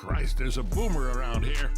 Christ, there's a boomer around here.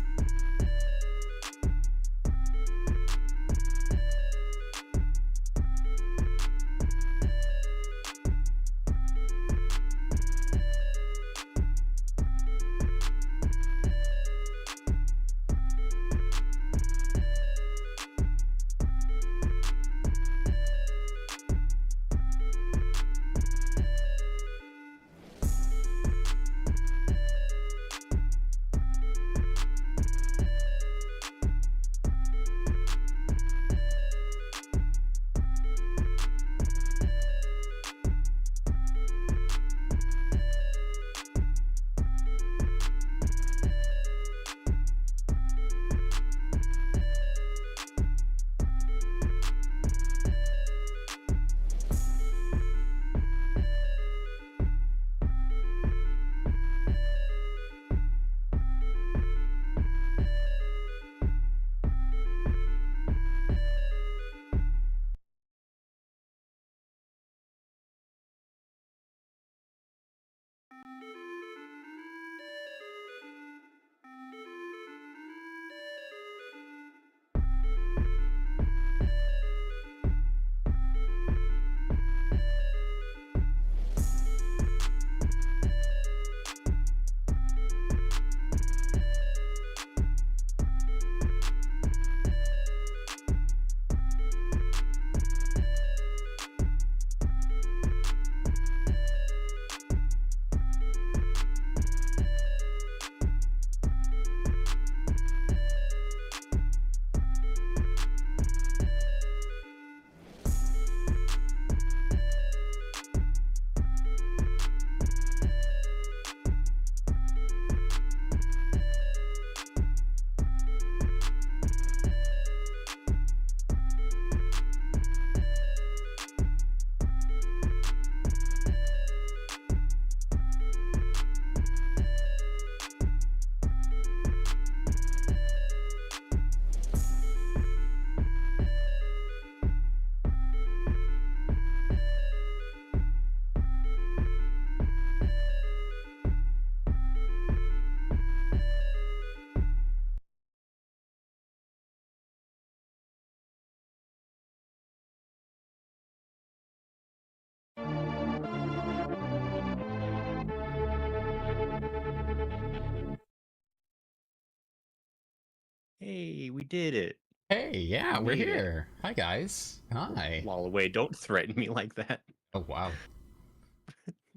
Hey, we did it. Hey, yeah, We we're made it. here. Hi, guys. Hi. Lol away, don't threaten me like that. Oh, wow.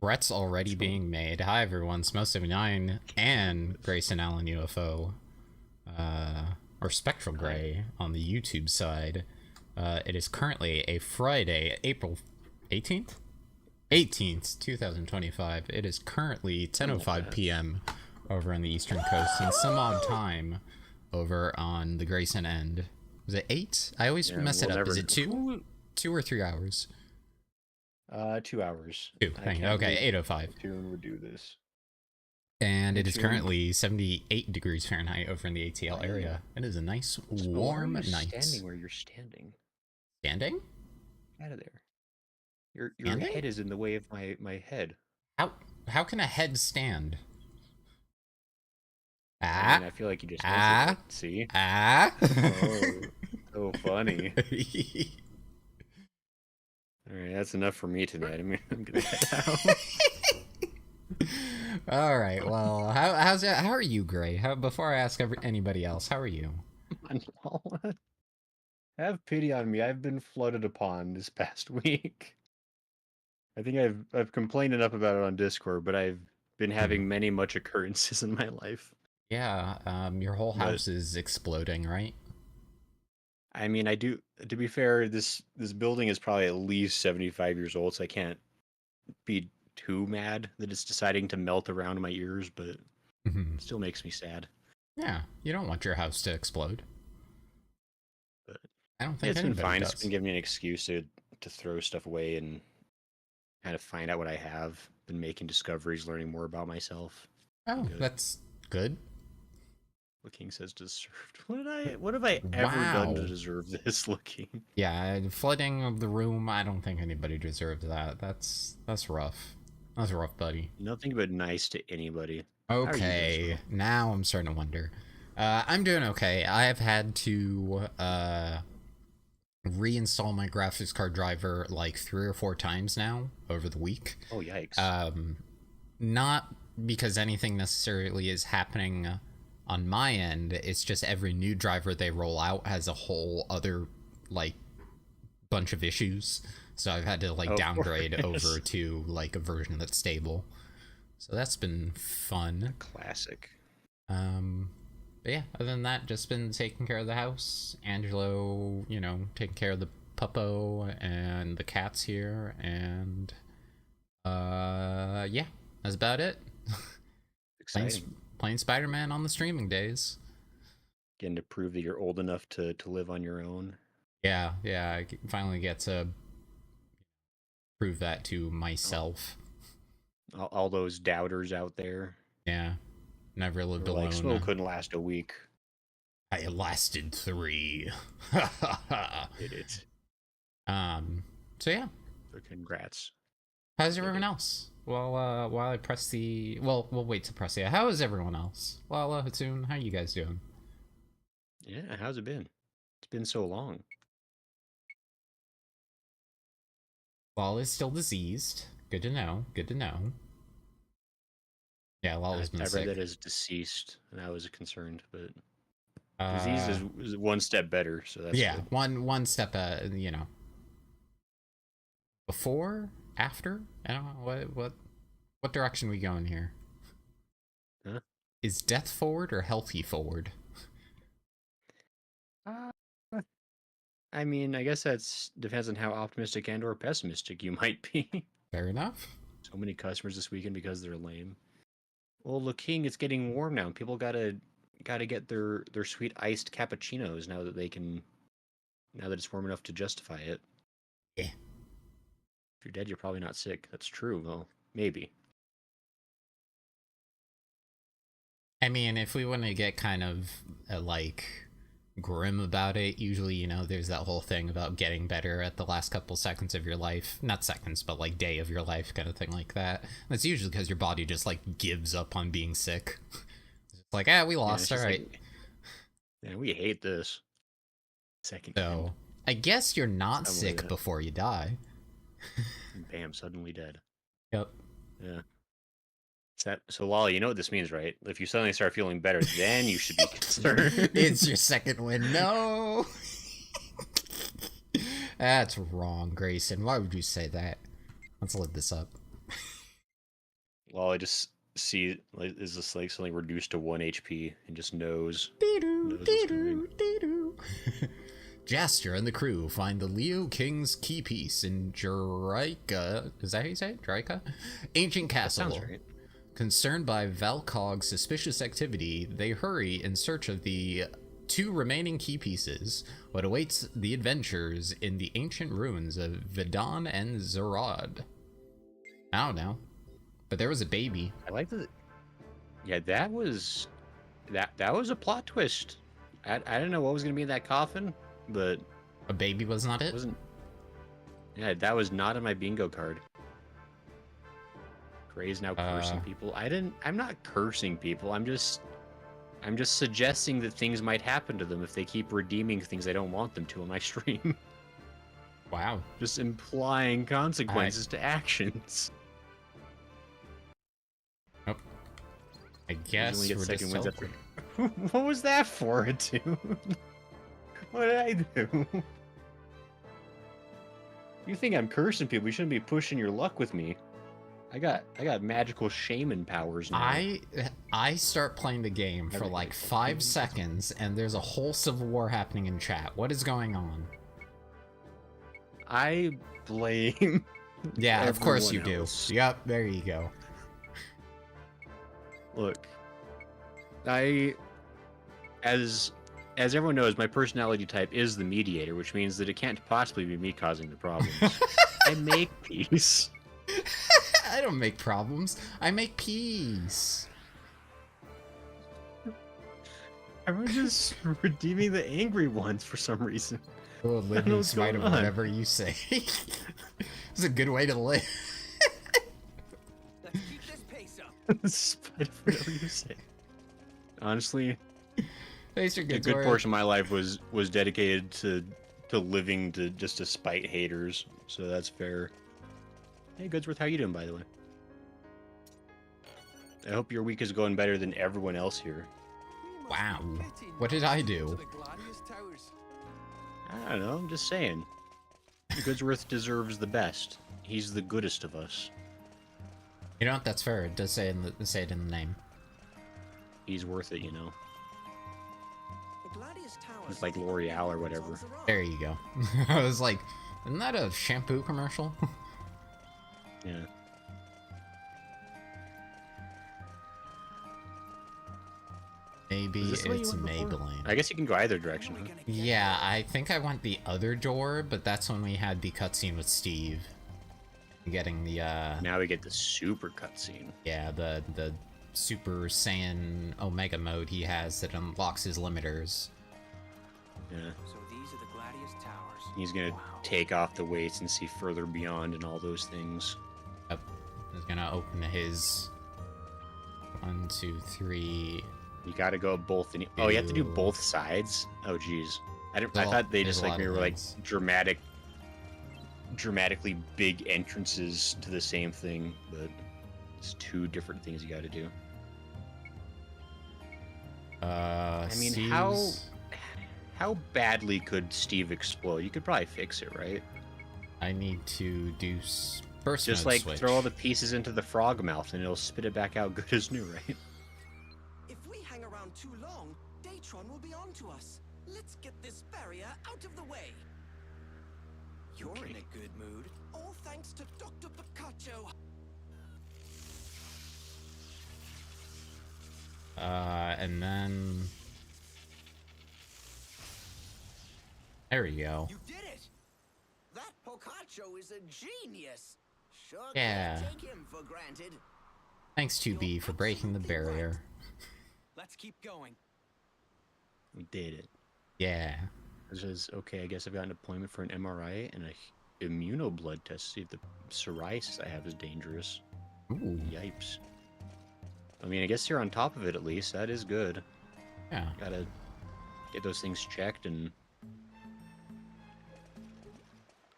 Threats already So, being made. Hi, everyone. Smo79 and Grayson Allen UFO. Or Spectral Gray on the YouTube side. It is currently a Friday, April 18th? 18th, 2025. It is currently 10:05 p.m. over on the Eastern Coast and some odd time over on the Grayson end. Was it 8? I always mess it up. Is it 2? 2 or 3 hours? 2 hours. 2. Okay, 8:05. Tune would do this. And it is currently 78 degrees Fahrenheit over in the ATL area. It is a nice, warm night. Standing where you're standing. Standing? Out of there. Your head is in the way of my head. How can a head stand? I mean, I feel like you just answered it. See? Oh, so funny. All right, that's enough for me tonight. I'm gonna head out. All right. Well, how are you, Gray? Before I ask anybody else, how are you? Have pity on me. I've been flooded upon this past week. I think I've complained enough about it on Discord, but I've been having many much occurrences in my life. Yeah, your whole house is exploding, right? I mean, I do. To be fair, this building is probably at least 75 years old, so I can't be too mad that it's deciding to melt around my ears, but it still makes me sad. Yeah, you don't want your house to explode. But I don't think it's been fine. does. It's been giving me an excuse to throw stuff away and kind of find out what I have. Been making discoveries, learning more about myself. Oh, that's good. Looking says deserved. What have I ever done to deserve this? Looking. Yeah, flooding of the room. I don't think anybody deserved that. That's rough. That's rough, buddy. Nothing but nice to anybody. How are you doing, Okay, Snow? now I'm starting to wonder. I'm doing okay. I have had to reinstall my graphics card driver like 3 or 4 times now over the week. Oh, yikes. Not because anything necessarily is happening on my end. It's just every new driver they roll out has a whole other like bunch of issues. So I've had to like Of downgrade course. over to like a version that's stable. So that's been fun. Classic. But yeah, other than that, just been taking care of the house. Angelo, you know, taking care of the puppo and the cats here, and yeah, that's about it. playing, Exciting. playing Spider-Man on the streaming days. Getting to prove that you're old enough to live on your own. Yeah, I finally get to prove that to myself. All those doubters out there. Yeah, never lived Who were alone. like, Snow couldn't last a week. I lasted 3. Did it. So yeah, So congrats. how's everyone else? Well, while I press the... Well, we'll wait to press the... How is everyone else? Well, Hatsune, how you guys doing? Yeah, how's it been? It's been so long. Lal is still diseased. Good to know. Good to know. Yeah, Lal has been I sick. read that as deceased, and I was concerned, but disease Uh, is one step better, so that's yeah, good. one step, you know. Before? After? I don't know. What direction we going here? Huh? Is death forward or healthy forward? I mean, I guess that's depends on how optimistic and or pessimistic you might be. Fair enough. So many customers this weekend because they're lame. Well, look, King, it's getting warm now. People gotta get their sweet iced cappuccinos now that it's warm enough to justify it. Yeah. If you're dead, you're probably not sick. That's true. Well, maybe. I mean, if we want to get kind of like grim about it, usually, you know, there's that whole thing about getting better at the last couple seconds of your life. Not seconds, but like day of your life, kind of thing like that. That's usually because your body just like gives up on being sick. It's like, we Yeah, lost, it's just alright. like, man, we hate this. Second So, wind, I guess you're not Something like sick that. before you die. and bam, suddenly dead. Yep. Yeah. So Lolly, you know what this means, right? If you suddenly start feeling better, then you should be concerned. It's your second win. No! That's wrong, Grayson. Why would you say that? Let's look this up. Lolly just is this like suddenly reduced to 1 HP and just knows. Dee-doo, Knows what's coming. dee-doo, dee-doo. Jaster and the crew find the Leo King's key piece in Jaraika. Is that how you say it? Jaraika? Ancient castle. Sounds right. Concerned by Valcog's suspicious activity, they hurry in search of the 2 remaining key pieces. What awaits the adventurers in the ancient ruins of Vidon and Zarad? I don't know. But there was a baby. I like that. Yeah, that was a plot twist. I didn't know what was gonna be in that coffin, but A baby was not it it? wasn't. Yeah, that was not on my bingo card. Gray's now cursing people. I'm not cursing people. I'm just suggesting that things might happen to them if they keep redeeming things I don't want them to on my stream. Wow. Just implying consequences to actions. Nope. I guess Usually we're get just second wins after. celebrating. What was that for, dude? What did I do? You think I'm cursing people? You shouldn't be pushing your luck with me. I got magical shaman powers now. I start playing the game for like 5 seconds and there's a whole civil war happening in chat. What is going on? I blame. Yeah, of course you everyone do. else. Yep, there you go. Look, as everyone knows, my personality type is the mediator, which means that it can't possibly be me causing the problems. I make peace. I don't make problems. I make peace. I'm just redeeming the angry ones for some reason. We'll live know in what's spite of going on. whatever you say. It's a good way to live. Spite of whatever you say. Honestly, Thanks for a good good work. portion of my life was dedicated to living to spite haters. So that's fair. Hey, Goodsworth, how you doing, by the way? I hope your week is going better than everyone else here. Wow. What did I do? I don't know. I'm just saying. Goodsworth deserves the best. He's the goodest of us. You know what? That's fair. It does say it in the name. He's worth it, you know. It's like L'Oreal or whatever. There you go. I was like, isn't that a shampoo commercial? Yeah. Maybe Is this the way you it's went before? Maybelline. I guess you can go either direction, huh? Yeah, I think I went the other door, but that's when we had the cutscene with Steve. Getting the, Now we get the super cutscene. yeah, the Super Saiyan Omega mode he has that unlocks his limiters. Yeah. So these are the Gladius Towers. He's gonna take off the weights and see further beyond and all those things. Yep. He's gonna open his 1, 2, 3. You gotta go both. Oh, you have to do Ew. both sides. Oh, jeez. I There's a thought they there's just a like lot maybe of were like things. dramatically big entrances to the same thing, but it's two different things you gotta do. I mean, Steve's- how badly could Steve explode? You could probably fix it, right? I need to do burst Just mode like switch. throw all the pieces into the frog mouth and it'll spit it back out good as new, right? If we hang around too long, Datron will be on to us. Let's get this barrier out of the way. You're in Okay. a good mood. All thanks to Dr. Picacho. And then there we go. You did it! That Picacho is a genius. Sure Yeah. can't take him for granted. Thanks 2B for breaking the barrier. Let's keep going. We did it. Yeah. This is okay. I guess I've got an appointment for an MRI and a immunoblood test to see if the psoriasis I have is dangerous. Ooh. Yipes. I mean, I guess you're on top of it at least. That is good. Yeah. Gotta get those things checked. And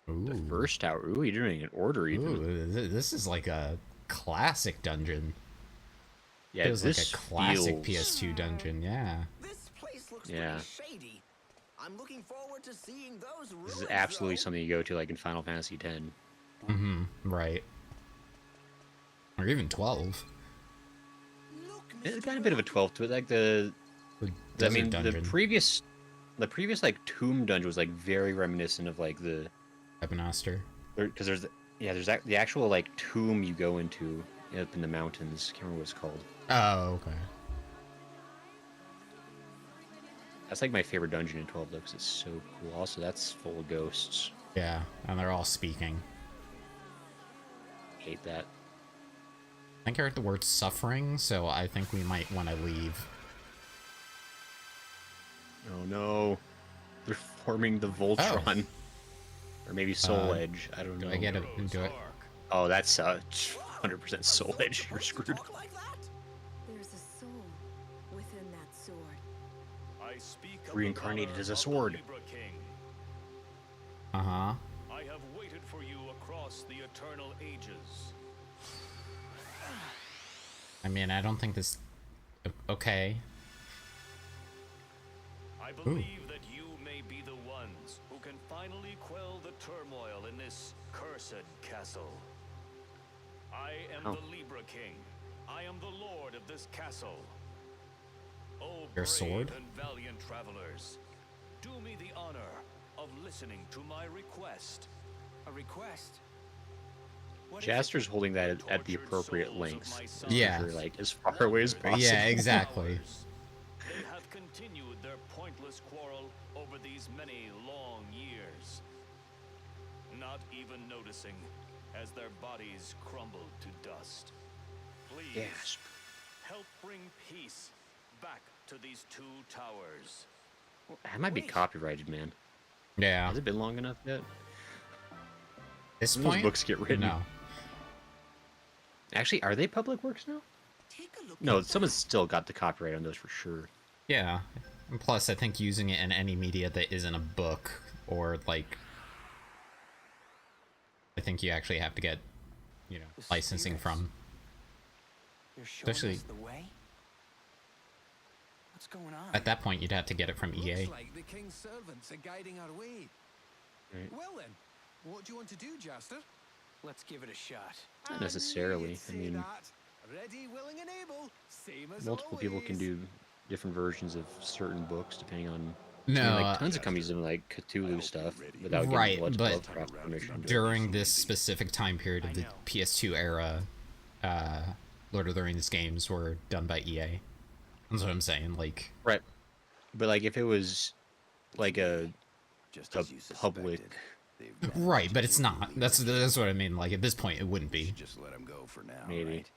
the Ooh. first tower. Ooh, you're doing an order even. Ooh, this is like a classic dungeon. Yeah, Feels like this a classic feels- PS2 dungeon. Yeah. This place looks Yeah. pretty shady. I'm looking forward to seeing those ruins. This is absolutely though. something you go to like in Final Fantasy X. Mm-hmm. Right. Or even 12. Look, It's Mr. got a bit of a 12 to it. Like The I desert mean, dungeon. the previous like tomb dungeon was like very reminiscent of like the Ebenaster. because there's the actual like tomb you go into up in the mountains. Can't remember what it's called. Oh, okay. That's like my favorite dungeon in 12 though, because it's so cool. Also, that's full of ghosts. Yeah, and they're all speaking. Hate that. I think I heard the word suffering, so I think we might want to leave. Oh no, they're forming the Voltron, or maybe Soul Edge. I don't know. Do I get it? Do it? Oh, that's 100% Soul Edge. You're screwed. Talk like that? There's a soul within that sword. I speak of the Reincarnated valor as a of the sword. Libra King. Uh-huh. I have waited for you across the eternal ages. I mean, I don't think this... Okay. I believe that you may be the ones who can finally quell the turmoil in this cursed castle. I am Oh. the Libra King. I am the lord of this castle. Oh, Your brave sword? and valiant travelers, do me the honor of listening to my request. A request? What is it? Jaster's holding that at the Tortured appropriate souls of lengths. my sons Yeah. They're, like as far away as possible. Yeah, exactly. They have continued their pointless quarrel over these many long years, not even noticing as their bodies crumbled to dust. Please Gasp. help bring peace back to these two towers. That might be copyrighted, man. Yeah. Has it been long enough yet? This When those point? books get written. No. Actually, are they public works now? Take a look No, at someone's that. still got the copyright on those for sure. Yeah. And plus, I think using it in any media that isn't a book or like, I think you actually have to get, you know, The licensing spirits. from. You're showing Especially- us the way? What's going on? At that point, you'd have to get it from EA. Looks like the king's servants are guiding our way. Right. Well then, what do you want to do, Jaster? Let's give it a shot. Not necessarily. you'd I say mean, that. Ready, willing, and able. Same as multiple people can always. do different versions of certain books depending on. No, I mean, like tons of companies do like Cthulhu stuff without getting Right, Blood but Lovecraft permission. during this specific time period of the PS2 era, Lord of the Rings games were done by EA. That's what I'm saying. Like, Right. But like if it was like a Just a as you public, suspected, they've right, but it's not. That's what I mean. Like at this point, it wouldn't be. just let him go for now. maybe. Right?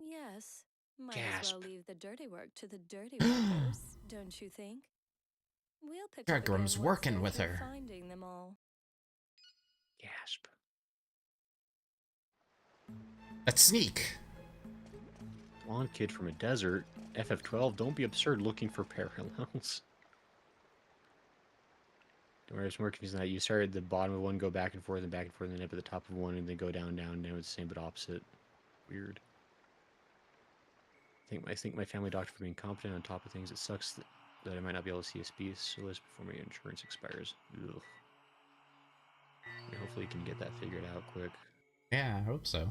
Yes. Might as Gasp. well leave the dirty work to the dirty workers, don't you think? We'll pick up Gregorum's again working once with they're her. Finding them all. Gasp. That's Sneak. Blonde kid from a desert. FF12. Don't be absurd looking for parallels. Don't worry, it's more confusing than that. You start at the bottom of one, go back and forth, and back and forth, and then up at the top of one, and then go down, down. Now it's the same but opposite. Weird. I think my family doctor for being competent on top of things. It sucks that I might not be able to see a specialist before my insurance expires. Ugh. Hopefully you can get that figured out quick. Yeah, I hope so.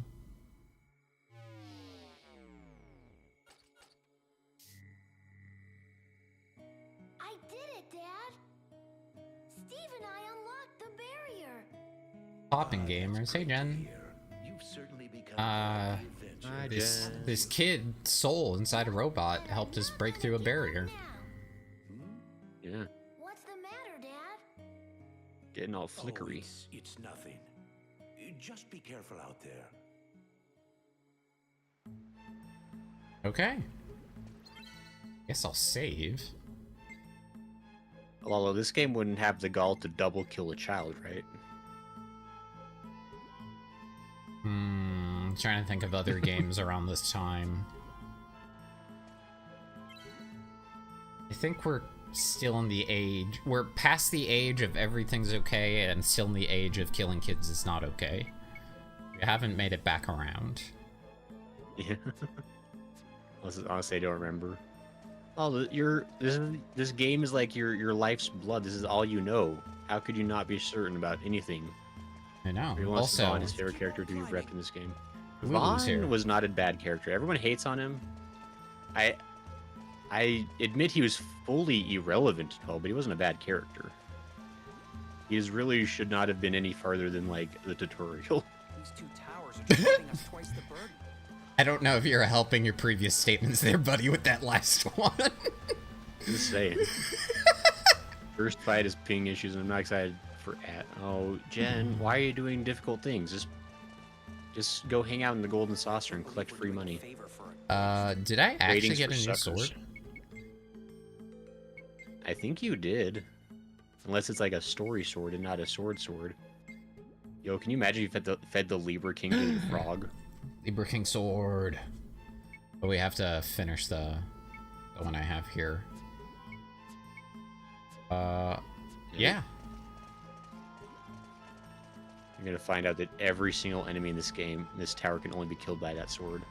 I did it, Dad! Steve and I unlocked the barrier! Popping gamers. Hey, Jen. You've certainly become Uh, Hi, This Jen. this kid soul inside a robot helped us break through a barrier. Yeah, What's the matter, Dad? getting all flickery. it's nothing. Just be careful out there. Okay. Guess I'll save. Although this game wouldn't have the gall to double kill a child, right? Trying to think of other games around this time. I think we're still in the age. We're past the age of everything's okay and still in the age of killing kids is not okay. We haven't made it back around. Yeah. Honestly, I don't remember. Oh, this game is like your life's blood. This is all you know. How could you not be certain about anything? I know. He wants Also, Vaughn, his favorite character to be repped in this game. Lulu's here. Vaughn was not a bad character. Everyone hates on him. I admit he was fully irrelevant at all, but he wasn't a bad character. He really should not have been any farther than like the tutorial. These two towers are just giving us twice the burden. I don't know if you're helping your previous statements there, buddy, with that last one. Just saying. First fight is ping issues, and I'm not excited for Oh, Jen, why are you doing difficult things? Just go hang out in the Golden Saucer and collect free money. Favor for it. Did I actually Ratings get for a new suckers. sword? I think you did. Unless it's like a story sword and not a sword sword. Yo, can you imagine if you fed the Libra King to a frog? Libra King sword. But we have to finish the one I have here. Yeah. You're gonna find out that every single enemy in this game, in this tower, can only be killed by that sword.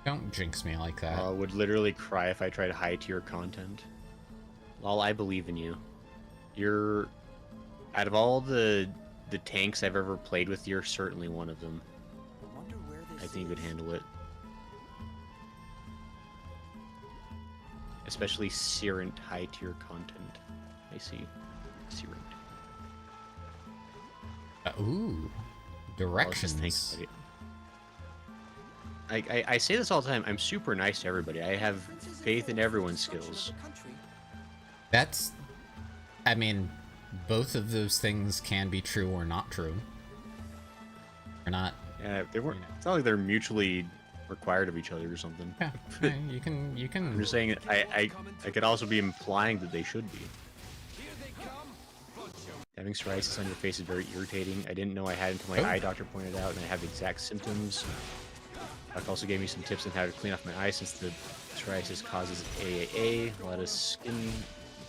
Don't jinx me like that. I would literally cry if I tried high tier content. Lol, I believe in you. You're... Out of all the tanks I've ever played with, you're certainly one of them. I wonder where this I think you could is. handle it. Especially Sirent high tier content. I see. Sirent. Ooh. Well, it's just Directions. thanks, buddy. I say this all the time. I'm super nice to everybody. I have Princes faith in informed everyone's the destruction skills. of the country. That's... I mean, both of those things can be true or not true. Or not... Yeah, they weren't. You know. It's not like they're mutually required of each other or something. Yeah, you can... I'm just saying. I could also be implying that they should be. Here they come! Having psoriasis on your face is very irritating. I didn't know I had until my eye doctor pointed out, and I have the exact symptoms. Doc also gave me some tips on how to clean off my eyes since the psoriasis causes AAA. A lot of skin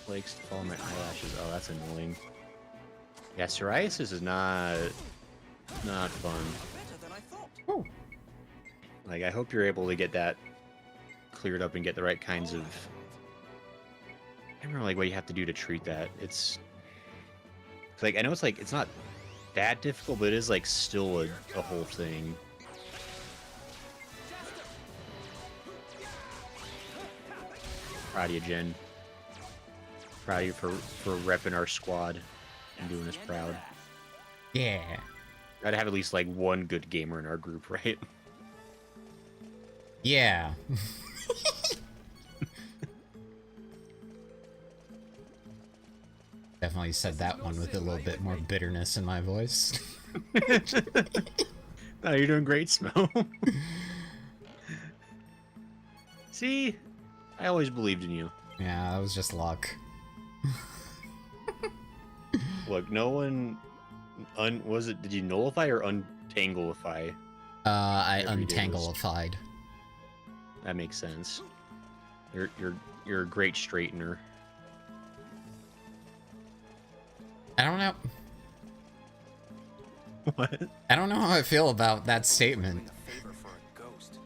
flakes to fall on my eyelashes. Oh, that's annoying. Yeah, psoriasis is not fun. Better than I thought. Like, I hope you're able to get that cleared up and get the right kinds of... I don't remember, like, what you have to do to treat that. It's like, I know it's like, it's not that difficult, but it is, like, still a whole thing. Proud of you, Jen. Proud of you for repping our squad and doing us proud. Yeah. Gotta have at least, like, one good gamer in our group, right? Yeah. Definitely said that one with a little bit more bitterness in my voice. Oh, you're doing great, Smo. See? I always believed in you. Yeah, that was just luck. Look, no one... did you nullify or untangleify? I Every day was- untangleified. That makes sense. You're a great straightener. I don't know. What? I don't know how I feel about that statement. A favor for a ghost.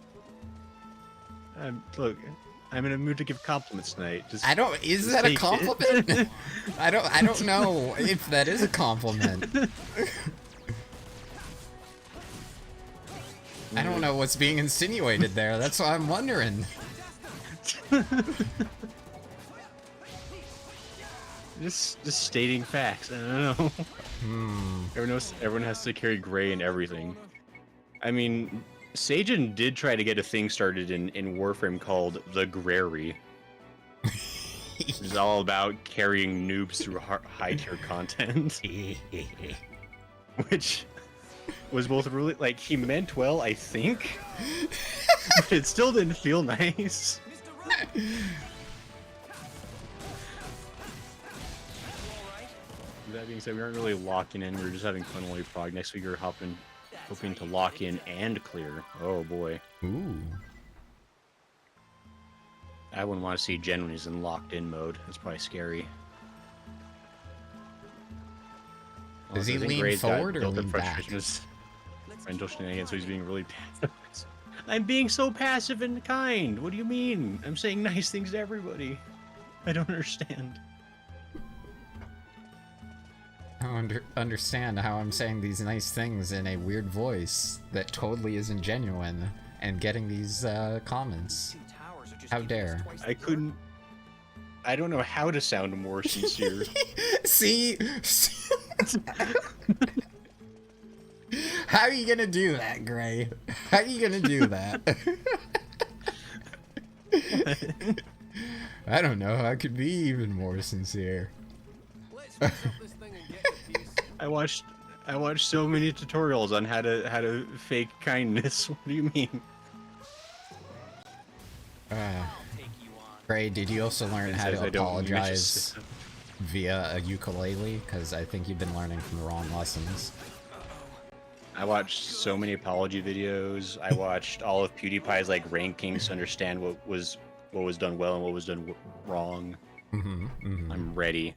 Look, I'm in a mood to give compliments tonight. Just I don't. Is that a take it. compliment? I don't know if that is a compliment. I don't know what's being insinuated there. That's what I'm wondering. Just stating facts. I don't know. Everyone has to carry gray in everything. I mean, Sajin did try to get a thing started in Warframe called the Grary. It's all about carrying noobs through high tier content. Which was both really, like, he meant well, I think, but it still didn't feel nice. That being said, we aren't really locking in. We were just having fun while we prog. Next week, we're hoping to lock in and clear. Oh boy. Ooh. I wouldn't want to see Jen when he's in locked in mode. That's probably scary. Does he I think lean Gray's got forward or built-up lean back? frustration with parental shenanigans, so he's being really passive. I'm being so passive and kind. What do you mean? I'm saying nice things to everybody. I don't understand. I don't understand how I'm saying these nice things in a weird voice that totally isn't genuine and getting these comments. How dare. I don't know how to sound more sincere. See? How are you gonna do that, Gray? How are you gonna do that? I don't know. I could be even more sincere. Let's fix up this thing and get to peace. I watched so many tutorials on how to fake kindness. What do you mean? Gray, did you also learn how says to I don't apologize via a ukulele? Because I think you've been learning from the wrong lessons. I watched so many apology videos. I watched all of PewDiePie's like rankings to understand what was done well and what was done wrong. I'm ready.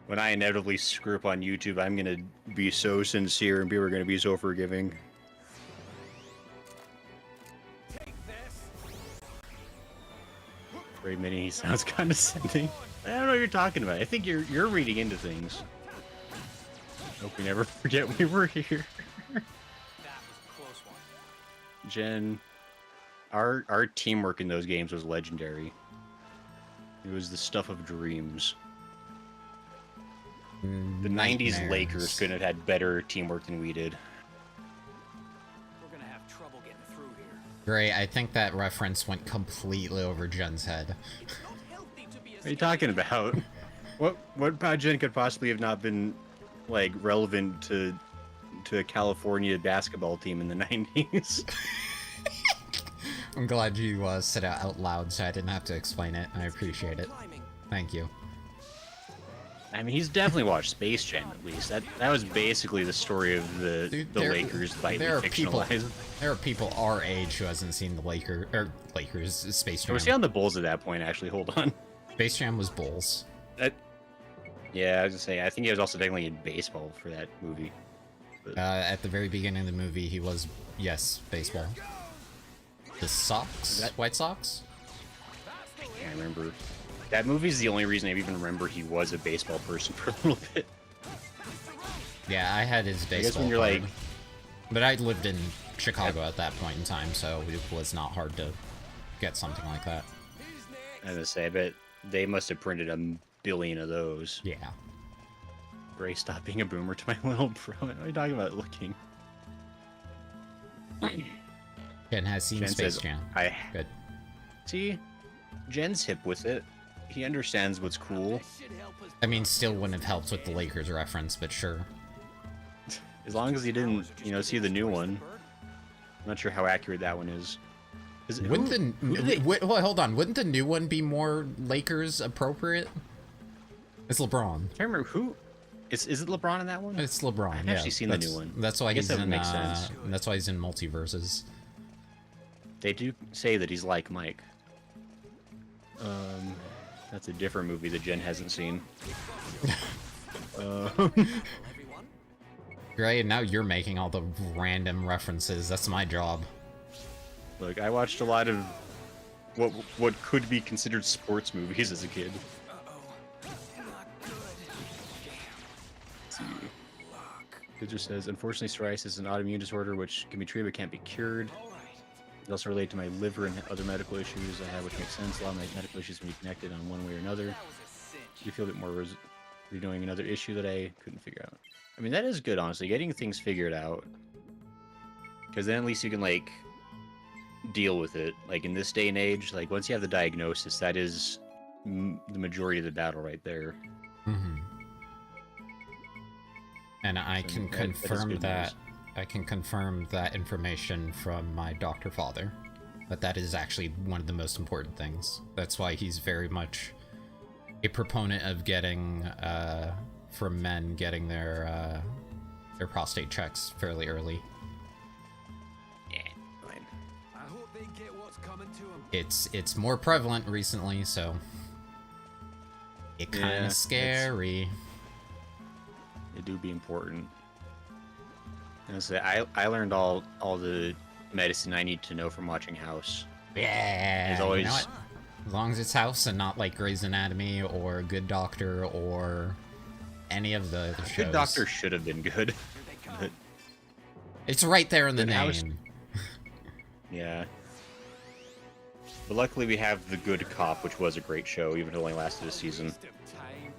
When I inevitably screw up on YouTube, I'm gonna be so sincere and people are gonna be so forgiving. Take this. Very many, he sounds condescending. I don't know what you're talking about. I think you're reading into things. Hope we never forget we were here. That was a close one. Jen, our teamwork in those games was legendary. It was the stuff of dreams. The 90s Lakers couldn't have had better teamwork than we did. We're gonna have trouble getting through here. Gray, I think that reference went completely over Jen's head. It's not healthy to be What are you talking about? What about Jen could possibly have not been like relevant to a California basketball team in the 90s? I'm glad you said it out loud so I didn't have to explain it. I appreciate it. climbing. Thank you. I mean, he's definitely watched Space Jam at least. That was basically the story of the Dude, Lakers lightly there are people. fictionalized. There are people our age who hasn't seen the Lakers Space Jam. Was he on the Bulls at that point? Actually, hold on. Space Jam was Bulls. Yeah, I was gonna say. I think he was also technically in baseball for that movie. At the very beginning of the movie, he was, yes, baseball. The Sox? White Sox? I can't remember. That movie's the only reason I even remember he was a baseball person for a little bit. Yeah, I had his baseball I guess when you're card. like, But I lived in Chicago at that point in time, so it was not hard to get something like that. I was gonna say, I bet they must have printed 1 billion of those. Yeah. Ray, stop being a boomer to my little bro. What are you talking about looking? Jen has seen Jen Space says, Jam. Good. See, Jen's hip with it. He understands what's cool. I mean, still wouldn't have helped with the Lakers reference, but sure. As long as he didn't, see the new one. I'm not sure how accurate that one is. Well, hold on. Wouldn't the new one be more Lakers appropriate? It's LeBron. I can't remember who. Is it LeBron in that one? It's LeBron. I've yeah. actually seen the new one. That's why I guess he's that would in. make sense. That's why he's in Multiverses. They do say that he's like Mike. That's a different movie that Jen hasn't seen. Great, now you're making all the random references. That's my job. Look, I watched a lot of what could be considered sports movies as a kid. It just says, unfortunately, psoriasis is an autoimmune disorder which can be treated but can't be cured. It's also related to my liver and other medical issues I have, which makes sense. A lot of my medical issues can be connected on one way or another. You feel a bit more renewing another issue that I couldn't figure out. I mean, that is good, honestly, getting things figured out. Because then at least you can, like, deal with it. Like, in this day and age, like, once you have the diagnosis, that is the majority of the battle right there. Mm-hmm. And I can confirm that. I can confirm that information from my doctor father. But that is actually one of the most important things. That's why he's very much a proponent of getting, for men, getting their prostate checks fairly early. Yeah, fine. I hope they get what's coming to them. It's more prevalent recently, so it kind of scary. It do be important. And so I learned all the medicine I need to know from watching House. Yeah, It's always you know what? As long as it's House and not like Grey's Anatomy or Good Doctor or any of the other shows. Good Doctor should have been good. But, It's right there in the Good House- name. yeah. But luckily we have The Good Cop, which was a great show, even if it only lasted a season. Waste of time.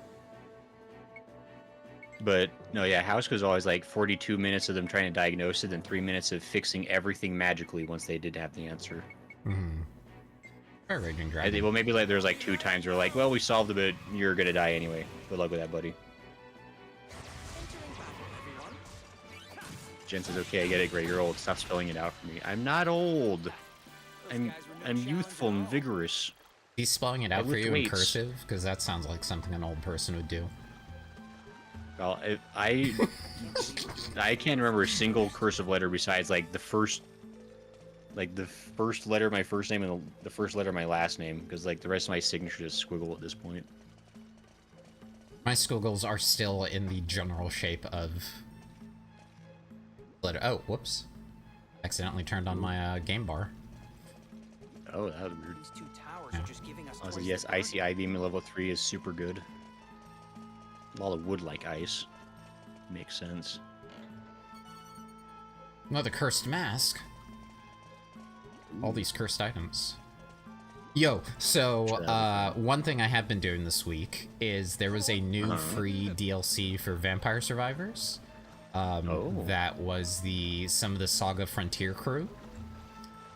But no, yeah, House was always like 42 minutes of them trying to diagnose it, and 3 minutes of fixing everything magically once they did have the answer. Mm-hmm. Fire Raging I Dragon. think, well, maybe like there's like 2 times where like, well, we solved it, but you're gonna die anyway. Good luck with that, buddy. Jen says, okay, I get it, Gray, you're old. Stop spelling it out for me. I'm not old. I'm youthful and vigorous. He's spelling it I out for lift you in weights. cursive? Because that sounds like something an old person would do. Well, I can't remember a single cursive letter besides like the first letter of my first name and the first letter of my last name, because like the rest of my signature is squiggle at this point. My squiggles are still in the general shape of letter. Oh, whoops! Accidentally turned on my game bar. Oh, that was weird. These 2 towers Yeah. are just giving us Also, twice yes, the Icy Eye Beam at level 3 is super good. A lot of wood like ice. Makes sense. Another cursed mask. All these cursed items. Yo, so one thing I have been doing this week is there was a new free DLC for Vampire Survivors. That was some of the Saga Frontier crew.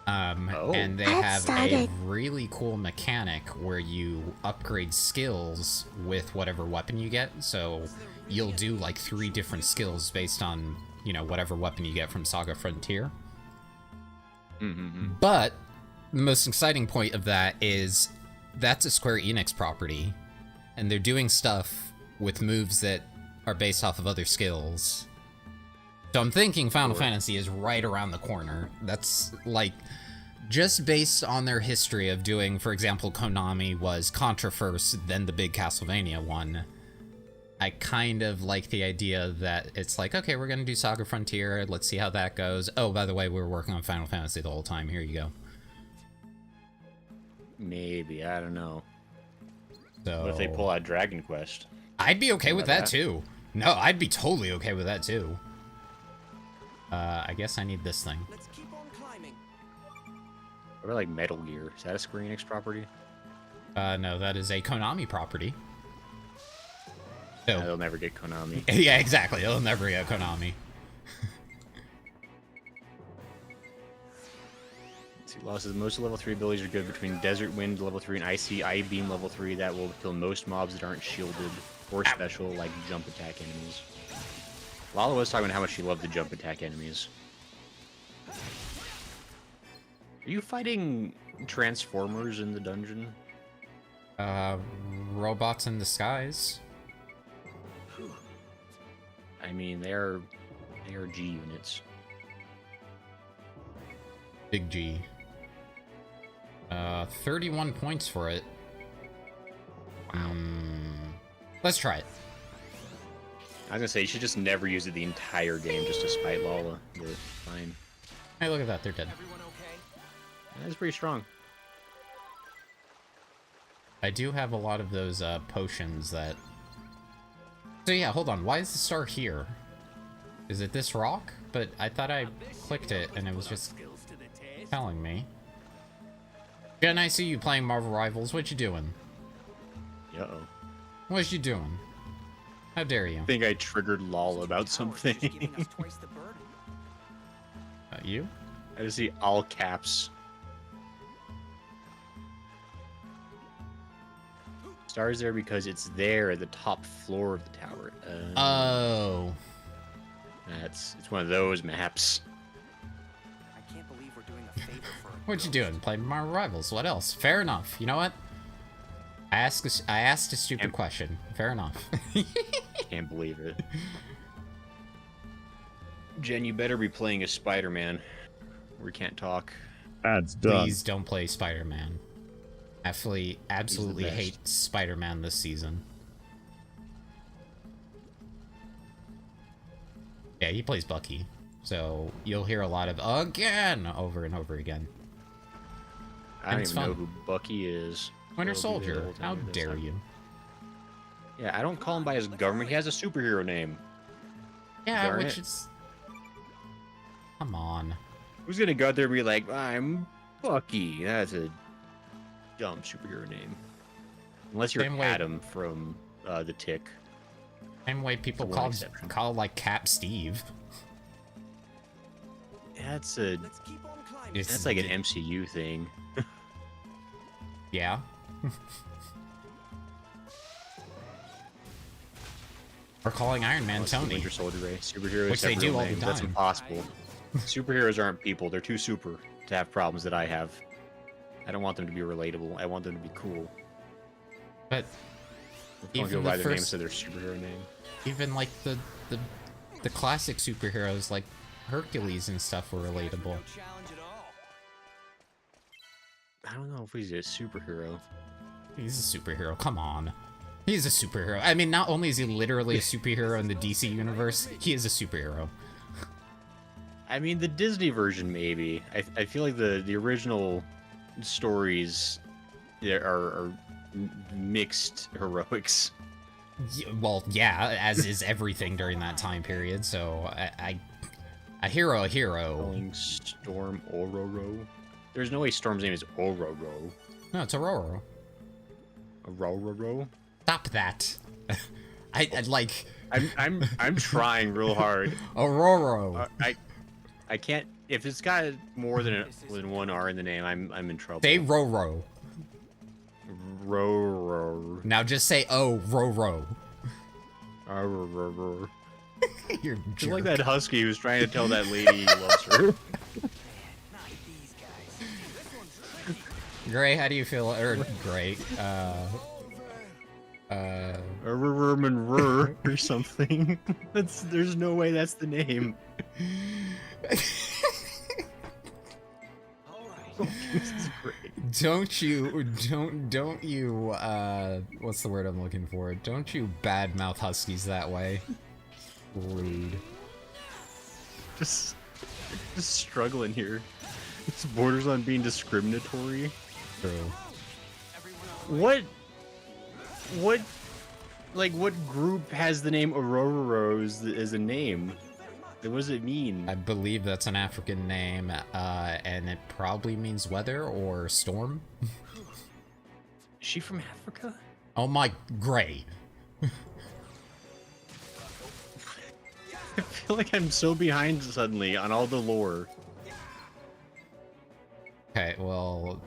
And they have a really cool mechanic where you upgrade skills with whatever weapon you get. So you'll do like 3 different skills based on, whatever weapon you get from Saga Frontier. Mm-hmm. But the most exciting point of that is that's a Square Enix property, and they're doing stuff with moves that are based off of other skills. So I'm thinking Final Fantasy is right around the corner. That's like, just based on their history of doing, for example, Konami was Contra first, then the big Castlevania one. I kind of like the idea that it's like, okay, we're gonna do Saga Frontier, let's see how that goes. Oh, by the way, we were working on Final Fantasy the whole time, here you go. Maybe, I don't know. So What if they pull out Dragon Quest? I'd be okay with that that? too. No, I'd be totally okay with that too. I guess I need this thing. Let's keep on climbing. What about like Metal Gear? Is that a Square Enix property? No, that is a Konami property. No, So, they'll never get Konami. yeah, exactly. It'll never get Konami. See, losses. Most level 3 abilities are good between Desert Wind level 3 and Icy Eye Beam level 3. That will kill most mobs that aren't shielded or special, like jump attack enemies. Lala was talking about how much she loved the jump attack enemies. Are you fighting Transformers in the dungeon? Robots in disguise. I mean, they are G units. Big G. 31 points for it. Let's try it. I was gonna say, you should just never use it the entire game just to spite Lala, but fine. Hey, look at that, they're dead. Everyone okay? That's pretty strong. I do have a lot of those potions that... So yeah, hold on, why is the star here? Is it this rock? But I thought I clicked it and it was just telling me. Jen, I see you playing Marvel Rivals, what you doing? Uh-oh. What you doing? How dare you? I think I triggered Lala about something. Just giving us twice the burden. You? I just see all caps. Star's there because it's there at the top floor of the tower. Oh. It's one of those maps. I can't believe we're doing a favor for a What you doing? Playing Marvel Rivals. What else? Fair enough. You know what? I asked a stupid question. Fair enough. Can't believe it. Jen, you better be playing as Spider-Man. We can't talk. That's done. Please don't play Spider-Man. Absolutely best. hate Spider-Man this season. Yeah, he plays Bucky. So you'll hear a lot of again over and over again. I don't it's even know fun. who Bucky is. Winter So I'll be there the Soldier, whole time how this dare time. you? Yeah, I don't call him by his government. He has a superhero name. Yeah, Darn which it. is... Come on. Who's gonna go out there and be like, I'm Bucky? That's a dumb superhero name. Unless you're Same way- Adam from The Tick. Same way people one exception. call like Cap Steve. That's Let's keep on climbing. It's- that's like an MCU thing. Yeah. We're calling Iron Man Unless the Tony. Winter Soldier Ray. Superheroes Which they have do real all the names. That's time. impossible. Superheroes aren't people. They're too super to have problems that I have. I don't want them to be relatable. I want them to be cool. But Don't go Even by the their name first- instead of their superhero name. even like the classic superheroes like Hercules and stuff were relatable. No challenge at all. I don't know if he's a superhero. He's a superhero. Come on. He's a superhero. I mean, not only is he literally a superhero in the DC universe, he is a superhero. I mean, the Disney version, maybe. I feel like the original stories are mixed heroics. Well, yeah, as is everything during that time period. So a hero. Calling Storm Ororo. There's no way Storm's name is Ororo. No, it's Aurora. Ororo. Stop that. I like I'm trying real hard. Aurora. I can't. If it's got more than one R in the name, I'm in trouble. Say Roro. Roro. Now just say Roro. Roro. You're Just like jerk. that husky who's trying to tell that lady he loves her. Not these guys. Gray, how do you feel? Or Gray. Rur or something. There's no way that's the name. This is great. Don't you, what's the word I'm looking for? Don't you badmouth Huskies that way. Rude. Just struggling here. It's borders on being discriminatory. True. What group has the name Aurora as a name? What does it mean? I believe that's an African name, and it probably means weather or storm. Is she from Africa? Oh my, Gray. I feel like I'm so behind suddenly on all the lore. Okay, well,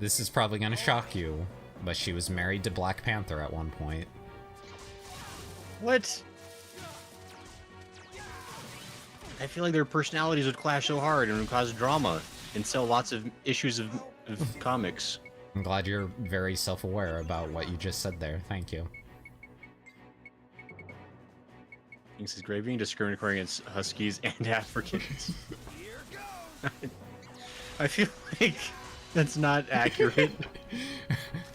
this is probably gonna shock you, but she was married to Black Panther at one point. What? I feel like their personalities would clash so hard and would cause drama and sell lots of issues of comics. I'm glad you're very self-aware about what you just said there. Thank you. This is great being discriminatory against Huskies and Africans. I feel like that's not accurate.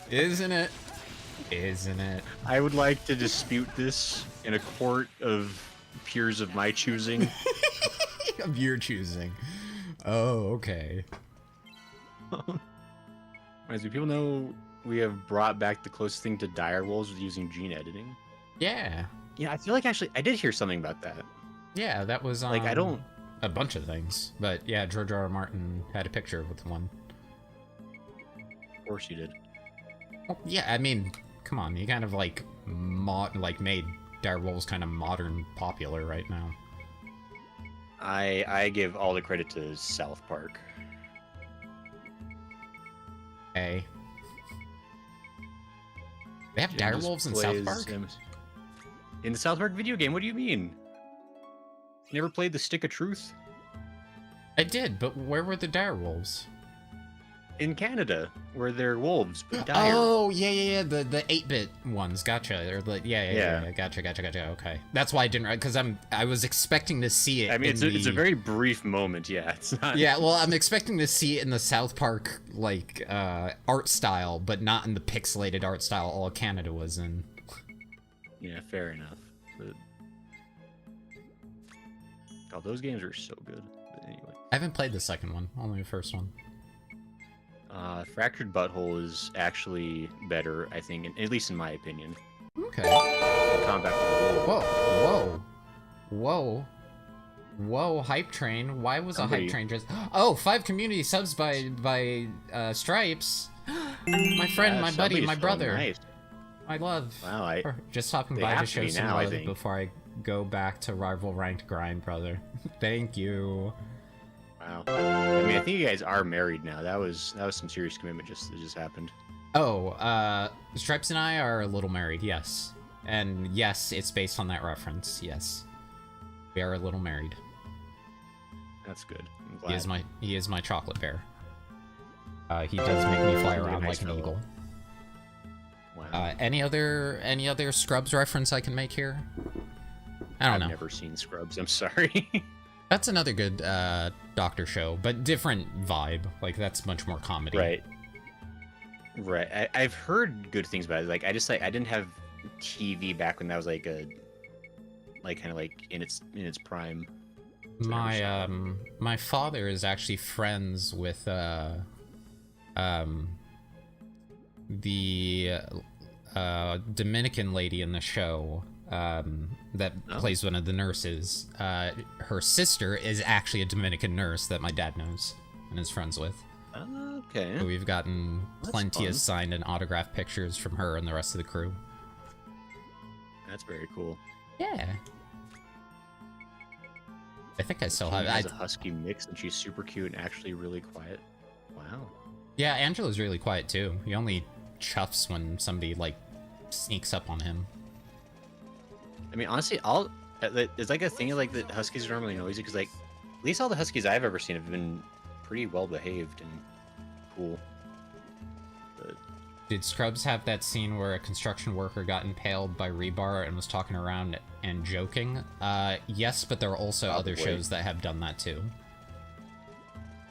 Isn't it? Isn't it? I would like to dispute this in a court of peers of my choosing. Of your choosing. Oh, okay. As people know, we have brought back the closest thing to direwolves with using gene editing. Yeah. Yeah, I feel like actually I did hear something about that. Yeah, that was Like, I don't... a bunch of things, but yeah, George R. R. Martin had a picture with one. Of course you did. Well, yeah, I mean, come on, you kind of like made direwolves kind of modern popular right now. I give all the credit to South Park. Hey. They have Jim direwolves in just South plays Park? him- In the South Park video game? What do you mean? You never played the Stick of Truth? I did, but where were the direwolves? In Canada, where they're wolves, but dire. Oh, yeah, the 8-bit ones, gotcha. Or the, yeah, gotcha, okay. That's why I didn't, because I was expecting to see it. I mean, it's a very brief moment, yeah. It's not. Yeah, well, I'm expecting to see it in the South Park, like, art style, but not in the pixelated art style all Canada was in. Yeah, fair enough. But God, those games are so good. But anyway, I haven't played the second one, only the first one. Fractured Butthole is actually better, I think, at least in my opinion. Okay. Combat Butthole. Whoa, Hype Train. Why was Somebody- a Hype Train just... Oh, 5 community subs by Stripes. My friend, my buddy, somebody's my feeling brother. Nice. My love. Wow, Just stopping they by to have to show be some now, I love think. before I go back to rival ranked grind, brother. Thank you. Wow. I mean, I think you guys are married now. That was some serious commitment that just happened. Oh, Stripes and I are a little married, yes. And yes, it's based on that reference, yes. We are a little married. That's good. I'm glad. He is my chocolate bear. He does make me fly Sounds like a around nice like an fellow. eagle. Wow. Any other Scrubs reference I can make here? I don't know. I've never seen Scrubs. I'm sorry. That's another good Doctor show, but different vibe. Like that's much more comedy. Right. I've heard good things about it. Like I didn't have TV back when that was like kind of like in its prime. My father is actually friends with the Dominican lady in the show that plays one of the nurses. Her sister is actually a Dominican nurse that my dad knows and is friends with. Okay. So we've gotten plenty of fun. signed and autographed pictures from her and the rest of the crew. That's very cool. Yeah. I think I still She have. has a husky mix, and she's super cute and actually really quiet. Wow. Yeah, Angela's really quiet too. He only chuffs when somebody like sneaks up on him. I mean, honestly, it's like a thing like that huskies are normally noisy because like at least all the huskies I've ever seen have been pretty well behaved and cool. But Did Scrubs have that scene where a construction worker got impaled by rebar and was talking around and joking? Yes, but there are also other Probably. shows that have done that too.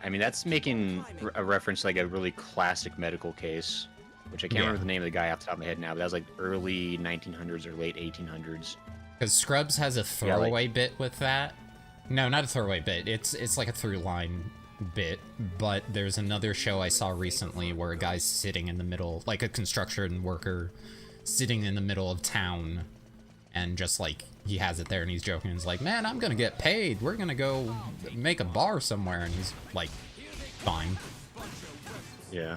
I mean, that's making a reference to, like, a really classic medical case, which I can't Yeah. remember the name of the guy off the top of my head now, but that was like early 1900s or late 1800s. Because Scrubs has a throwaway bit with that. No, not a throwaway bit. It's like a through line bit. But there's another show I saw recently where a guy's sitting in the middle, like a construction worker, sitting in the middle of town, and just like he has it there and he's joking. He's like, "Man, I'm gonna get paid. We're gonna go make a bar somewhere," and he's like, "Fine." Yeah.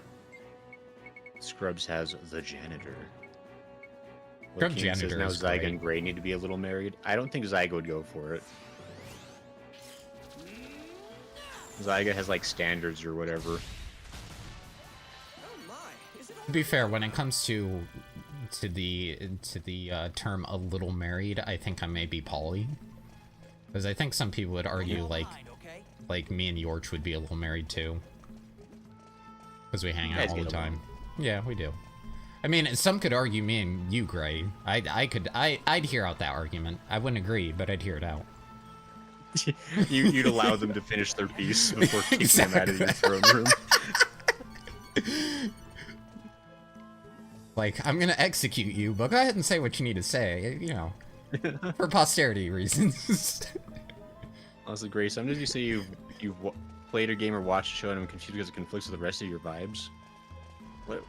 Scrubs has the janitor. Scrub King Janitor says now is Zyga great. and Gray need to be a little married. I don't think Zyga would go for it. Zyga has like standards or whatever. Oh my, is it To be fair, when it comes to the term "a little married," I think I may be poly, because I think some people would argue like me and Yorch would be a little married too, because we hang out guys all the get time. along. Yeah, we do. I mean, some could argue me and you, Gray. I'd hear out that argument. I wouldn't agree, but I'd hear it out. You'd allow them to finish their piece before kicking them out of your throne room. Like, I'm gonna execute you, but go ahead and say what you need to say, you know, for posterity reasons. Honestly, Gray, sometimes you say you've played a game or watched a show and I'm confused because it conflicts with the rest of your vibes. What?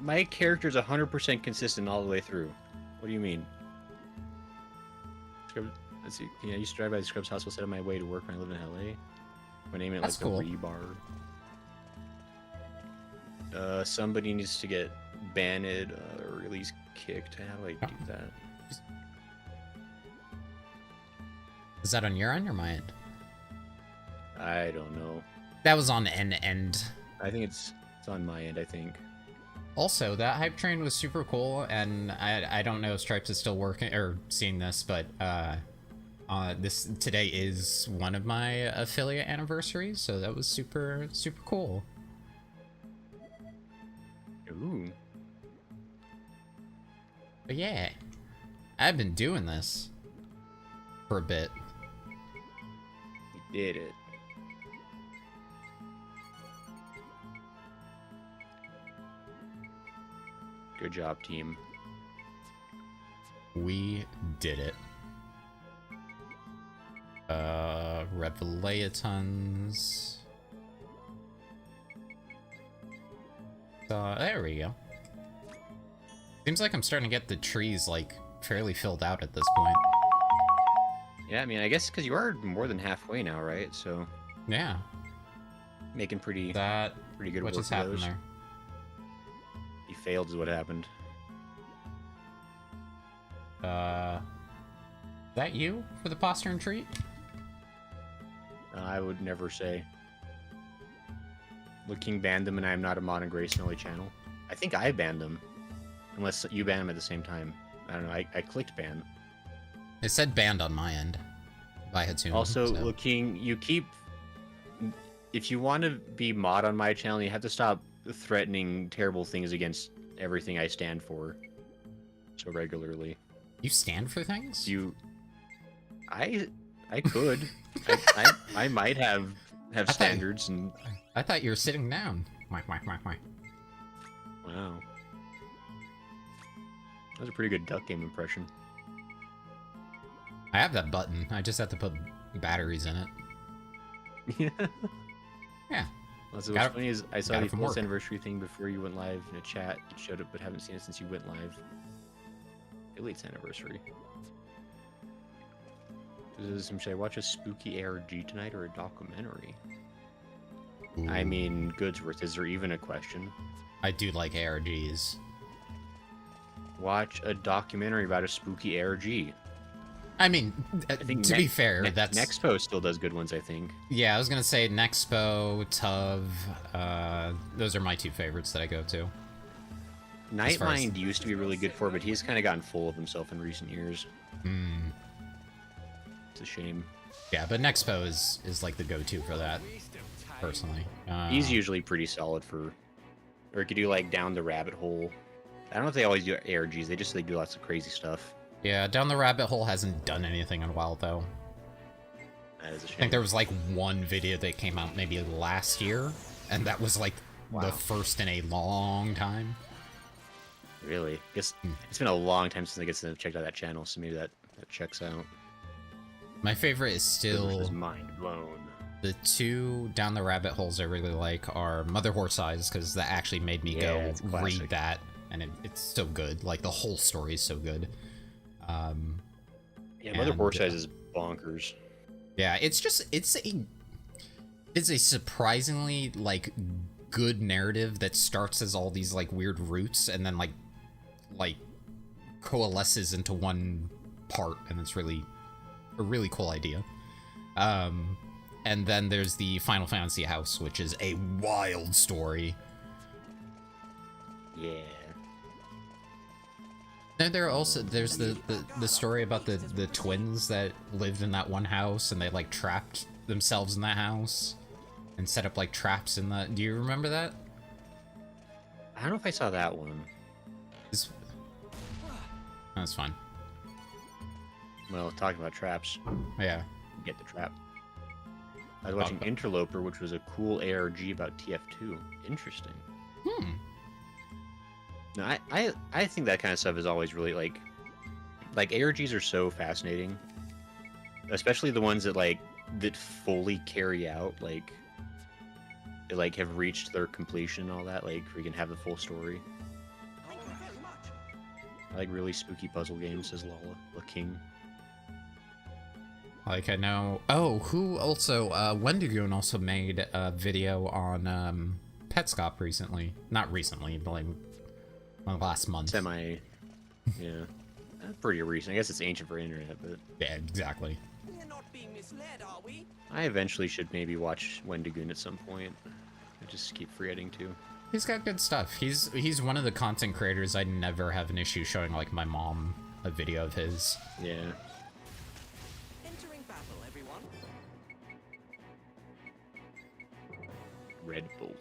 My character's 100% consistent all the way through. What do you mean? Let's see. Yeah, I used to drive by the Scrubs house. Set on my way to work when I lived in LA. My name it like That's cool. the Rebar. Somebody needs to get banned or at least kicked. How do I do that? Is that on your end or my end? I don't know. That was on an end. I think it's on my end. I think. Also, that hype train was super cool, and I don't know if Stripes is still working or seeing this, but this today is one of my affiliate anniversaries, so that was super cool. Ooh. But yeah, I've been doing this for a bit. You did it. Good job, team. We did it. Revelations. There we go. Seems like I'm starting to get the trees, like, fairly filled out at this point. Yeah, I mean, I guess because you are more than halfway now, right? So Yeah. making pretty Good good what work just of happened those. there? You failed is what happened. That you for the postern treat? I would never say. Looking banned them, and I am not a Mod and Gray Snowy channel. I think I banned them, unless you banned them at the same time. I don't know. I clicked ban. It said banned on my end by Hatsune. Also, so- looking, you keep. If you want to be mod on my channel, you have to stop threatening terrible things against everything I stand for so regularly. You stand for things? I could. I might have thought- standards and I thought you were sitting down. Whack, whack, whack, whack. wow. That was a pretty good Duck Game impression. I have that button. I just have to put batteries in it. Yeah. Yeah. What's Got it- funny is I saw got the it from post work. anniversary thing before you went live in a chat. It showed up, but haven't seen it since you went live. Elate's anniversary. Should I watch a spooky ARG tonight or a documentary? I Ooh. mean, Goodsworth, is there even a question? I do like ARGs. Watch a documentary about a spooky ARG. I mean, think to be fair, that's Nexpo still does good ones, I think. Yeah, I was gonna say Nexpo, Tuv. Those are my two favorites that I go to. As far as- Nightmind used to be really good for, but he's kind of gotten full of himself in recent years. Hmm. It's a shame. Yeah, but Nexpo is like the go-to for that, personally. He's usually pretty solid for Or you could do like Down the Rabbit Hole. I don't know if they always do ARGs. They do lots of crazy stuff. Yeah, Down the Rabbit Hole hasn't done anything in a while, though. That is a shame. I think there was like one video that came out maybe last year, and that was like Wow. the first in a long time. Really? Guess it's been a long time since I guess I've checked out that channel, so maybe that checks out. My favorite is Still still mind blown. the two Down the Rabbit Holes I really like are Mother Horse Eyes, because that actually made me Yeah, go it's read classic. that, and it's so good. Like the whole story is so good. Yeah, Mother And, Horse Eyes is bonkers. Yeah, it's a surprisingly like good narrative that starts as all these like weird roots and then like coalesces into one part, and it's really a really cool idea. And then there's the Final Fantasy House, which is a wild story. Yeah. And there's the story about the twins that lived in that one house, and they like trapped themselves in that house and set up like traps in the. Do you remember that? I don't know if I saw that one. That's fine. Well, talking about traps, Yeah. get the trap. I was watching Okay. Interloper, which was a cool ARG about TF2. Interesting. No, I think that kind of stuff is always really like ARGs are so fascinating, especially the ones that fully carry out they have reached their completion and all that, where you can have the full story. Thank you very much. I like really spooky puzzle games, says Lala King. Like I know. Oh, who also? Wendigoon also made a video on Petscop recently. Not recently, but like last month. Yeah, pretty recent. I guess it's ancient for internet, but Yeah, exactly. We're not being misled, are we? I eventually should maybe watch Wendigoon at some point. I just keep forgetting to. He's got good stuff. He's one of the content creators I never have an issue showing like my mom a video of his. Yeah. Entering battle, everyone. Red Bolt.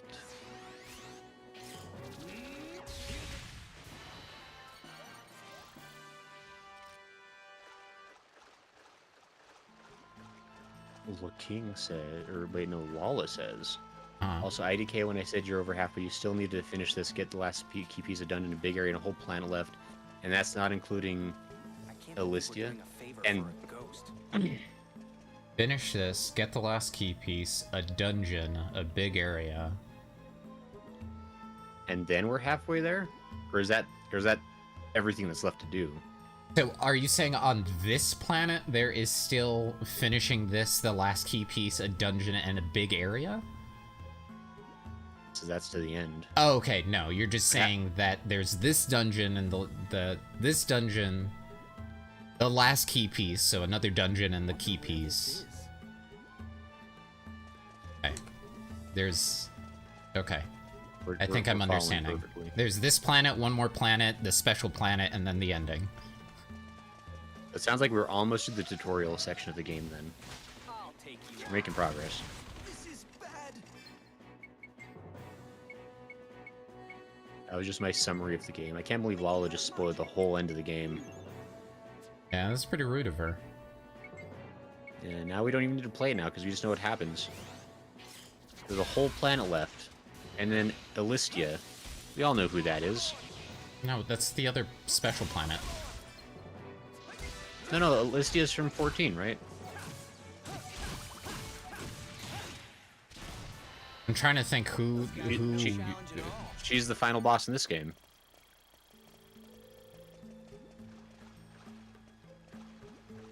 King said, or wait, no, Lala says. Also, IDK, when I said you're over halfway, you still need to finish this, get the last key piece of done in a big area and a whole planet left. And that's not including Elistia. And Finish this, get the last key piece, a dungeon, a big area. and then we're halfway there? Or is that everything that's left to do? So are you saying on this planet there is still finishing this, the last key piece, a dungeon, and a big area? So that's to the end. Oh, okay, no, you're just saying that there's this dungeon and this dungeon, the last key piece, so another dungeon and the key piece. Okay. Okay. I think I'm We're following understanding. perfectly. There's this planet, one more planet, the special planet, and then the ending. It sounds like we're almost to the tutorial section of the game then. I'll take you. We're making progress. This is bad. That was just my summary of the game. I can't believe Lala just spoiled the whole end of the game. Yeah, that's pretty rude of her. And now we don't even need to play it now because we just know what happens. There's a whole planet left. And then Elistia. We all know who that is. No, that's the other special planet. No, Elistia's from 14, right? I'm trying to think who She's the final boss in this game.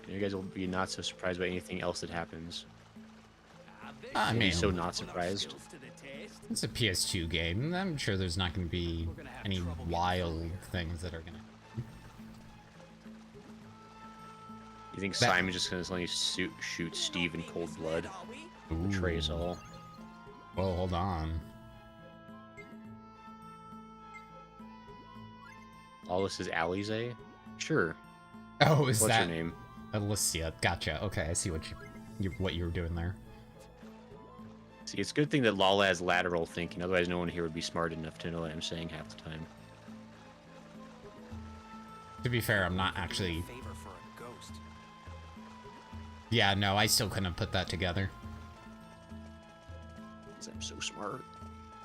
You guys will be not so surprised by anything else that happens. I Be mean, so not surprised. it's a PS2 game. I'm sure there's not going to be any wild things that are going to... You think That- Simon's just gonna let you shoot Steve in cold blood? Betray us all. Well, hold on. All this is Alize? Sure. Oh, is What's that her name? Alicia? Gotcha. Okay, I see what you were doing there. See, it's a good thing that Lala has lateral thinking, otherwise no one here would be smart enough to know what I'm saying half the time. To be fair, I'm not actually... Favor for a ghost. Yeah, no, I still couldn't put that together. 'Cause I'm so smart.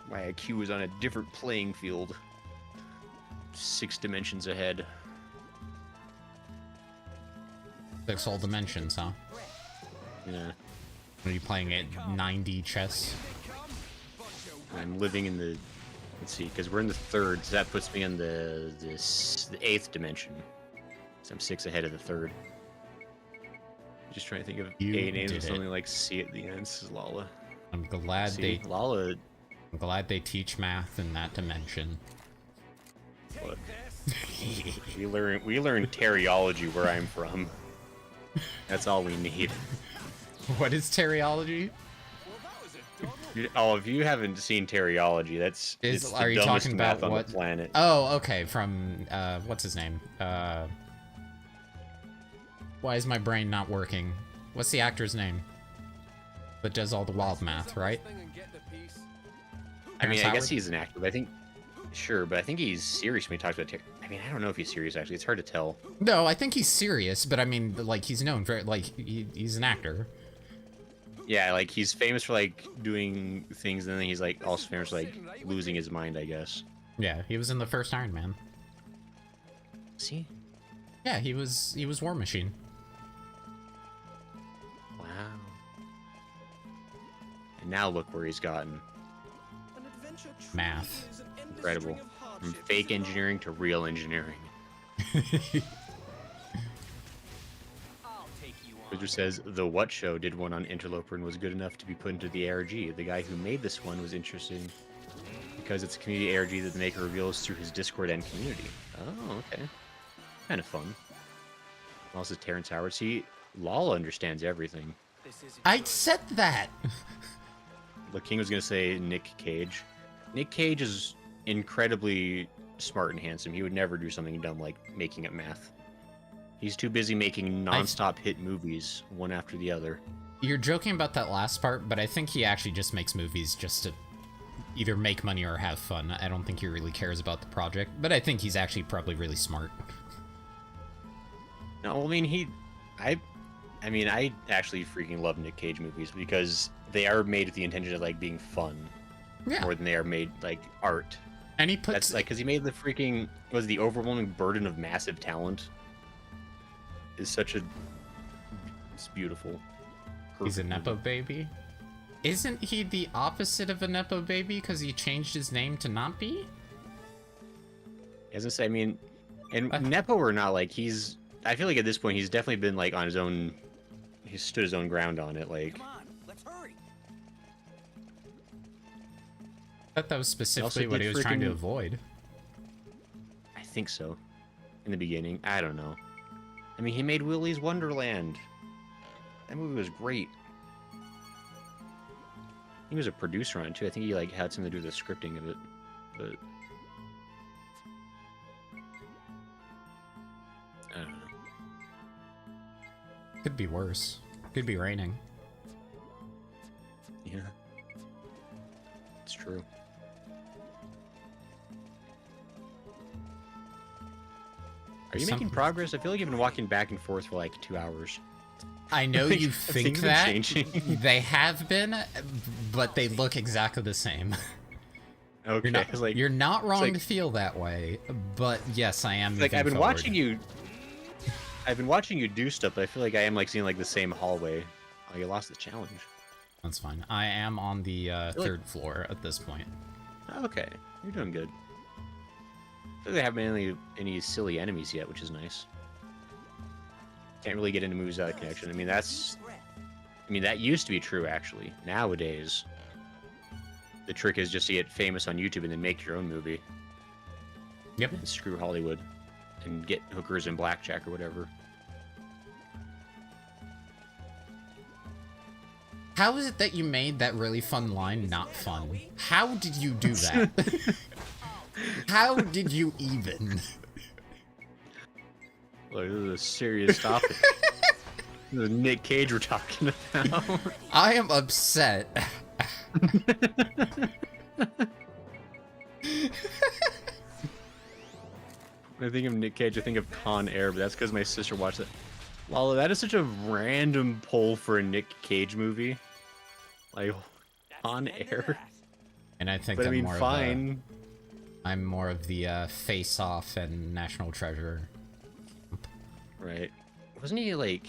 My IQ is on a different playing field. 6 dimensions ahead. 6 whole dimensions, huh? Yeah. Are you playing at 9D chess? I'm living in the... Let's see, because we're in the 3rd, so that puts me in the 8th dimension. So I'm 6 ahead of the 3rd. Just trying to think of You A names did with it. something like C at the end. This is Lala. I'm glad See, Lala... I'm glad they teach math in that dimension. What? we learn teriology where I'm from. That's all we need. What is teriology? Oh, if you haven't seen teriology, it's the Are you dumbest talking math about on what? the planet. Oh, okay. From what's his name? Why is my brain not working? What's the actor's name? That does all the wild math, right? I mean, Terrence I guess Howard? he's an actor, but I think... Sure, but I think he's serious when he talks about... I mean, I don't know if he's serious, actually. It's hard to tell. No, I think he's serious, but I mean, like, he's known for, like, he's an actor. Yeah, like, he's famous for, like, doing things, and then he's, like, also famous for, like, losing his mind, I guess. Yeah, he was in the first Iron Man. See? Yeah, he was War Machine. Wow. And now look where he's gotten. An adventure truly Math. is an endless Incredible. string of From hardships fake and engineering to real engineering. I'll take you on. Wizard says, The What Show did one on Interloper and was good enough to be put into the ARG. The guy who made this one was interesting because it's a community ARG that the maker reveals through his Discord and community. Oh, okay. Kind of fun. Also, Terrence Howard. See, Lala understands everything. This isn't I good. said that! The King was going to say Nick Cage. Nick Cage is incredibly smart and handsome. He would never do something dumb like making up math. He's too busy making non-stop hit movies, one after the other. You're joking about that last part, but I think he actually just makes movies just to either make money or have fun. I don't think he really cares about the project, but I think he's actually probably really smart. No, I mean, I actually freaking love Nick Cage movies because they are made with the intention of, like, being fun Yeah, more than they are made, like, art. and he puts... That's, like, because he made the freaking... Was the overwhelming burden of massive talent is such a... It's beautiful. He's a Perfect Nepo movie. baby? Isn't he the opposite of a Nepo baby because he changed his name to not be? As I say, I mean, and Uh. Nepo or not, like, he's... I feel like at this point he's definitely been, like, on his own... He's stood his own ground on it, like... Come on, let's hurry. I thought that was specifically did what he was trying to freaking- avoid. I think so. In the beginning. I don't know. I mean, he made Willy's Wonderland. That movie was great. He was a producer on it, too. I think he, like, had something to do with the scripting of it. But... I don't know. Could be worse. Could be raining. Yeah. It's true. Are you making Something- progress? I feel like you've been walking back and forth for like 2 hours. I know you Have think things been that. changing? They have been, but they look exactly the same. Okay, You're I was not, like, you're not wrong like- to feel that way, but yes, I am. like moving I've been forward. watching you. I've been watching you do stuff, but I feel like I am like seeing like the same hallway. Oh, you lost the challenge. That's fine. I am on the like- third floor at this point. Okay, you're doing good. I feel like they haven't any silly enemies yet, which is nice. Can't really get into moves out of connection. I mean, that used to be true actually. Nowadays, the trick is just to get famous on YouTube and then make your own movie. Yep. And screw Hollywood and get hookers and blackjack or whatever. How is it that you made that really fun line not fun? How did you do that? How did you even? Look, this is a serious topic. This is Nick Cage we're talking about. I am upset When I think of Nick Cage, I think of Con Air, but that's because my sister watched it. Lala, that is such a random pull for a Nick Cage movie. Like, Con Air. And I think But I I'm mean, more fine. I'm more of the Face Off and National Treasure. Right. Wasn't he like...